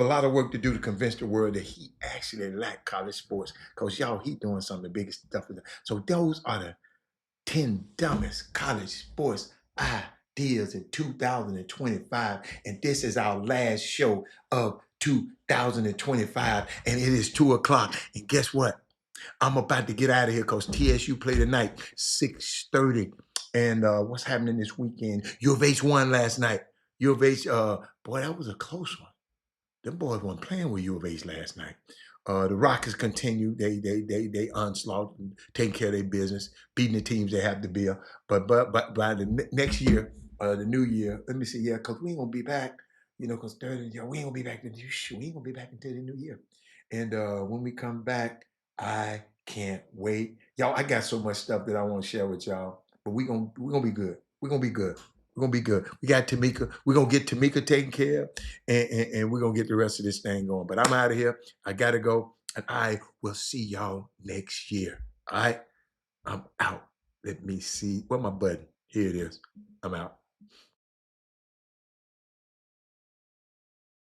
lot of work to do to convince the world that he actually likes college sports, because y'all, he doing some of the biggest stuff. So those are the 10 dumbest college sports ideas in 2025. And this is our last show of 2025. And it is 2 o'clock. And guess what? I'm about to get out of here because TSU play tonight, 6:30. And what's happening this weekend? U of H won last night. U of H, boy, that was a close one. Them boys weren't playing with U of H last night. The Rockets continue. They onslaught, taking care of their business, beating the teams they have to beat. But by the next year, the new year, let me see, yeah, because we ain't gonna be back, because we ain't gonna be back. We ain't gonna be back until the new year. And when we come back, I can't wait, y'all. I got so much stuff that I want to share with y'all. But we're gonna be good. We're gonna be good. We're gonna be good. We got Tamika. We're gonna get Tamika taken care of, and we're gonna get the rest of this thing going. But I'm out of here. I gotta go, and I will see y'all next year. All right, I'm out. Let me see. Where my button? Here it is. I'm out.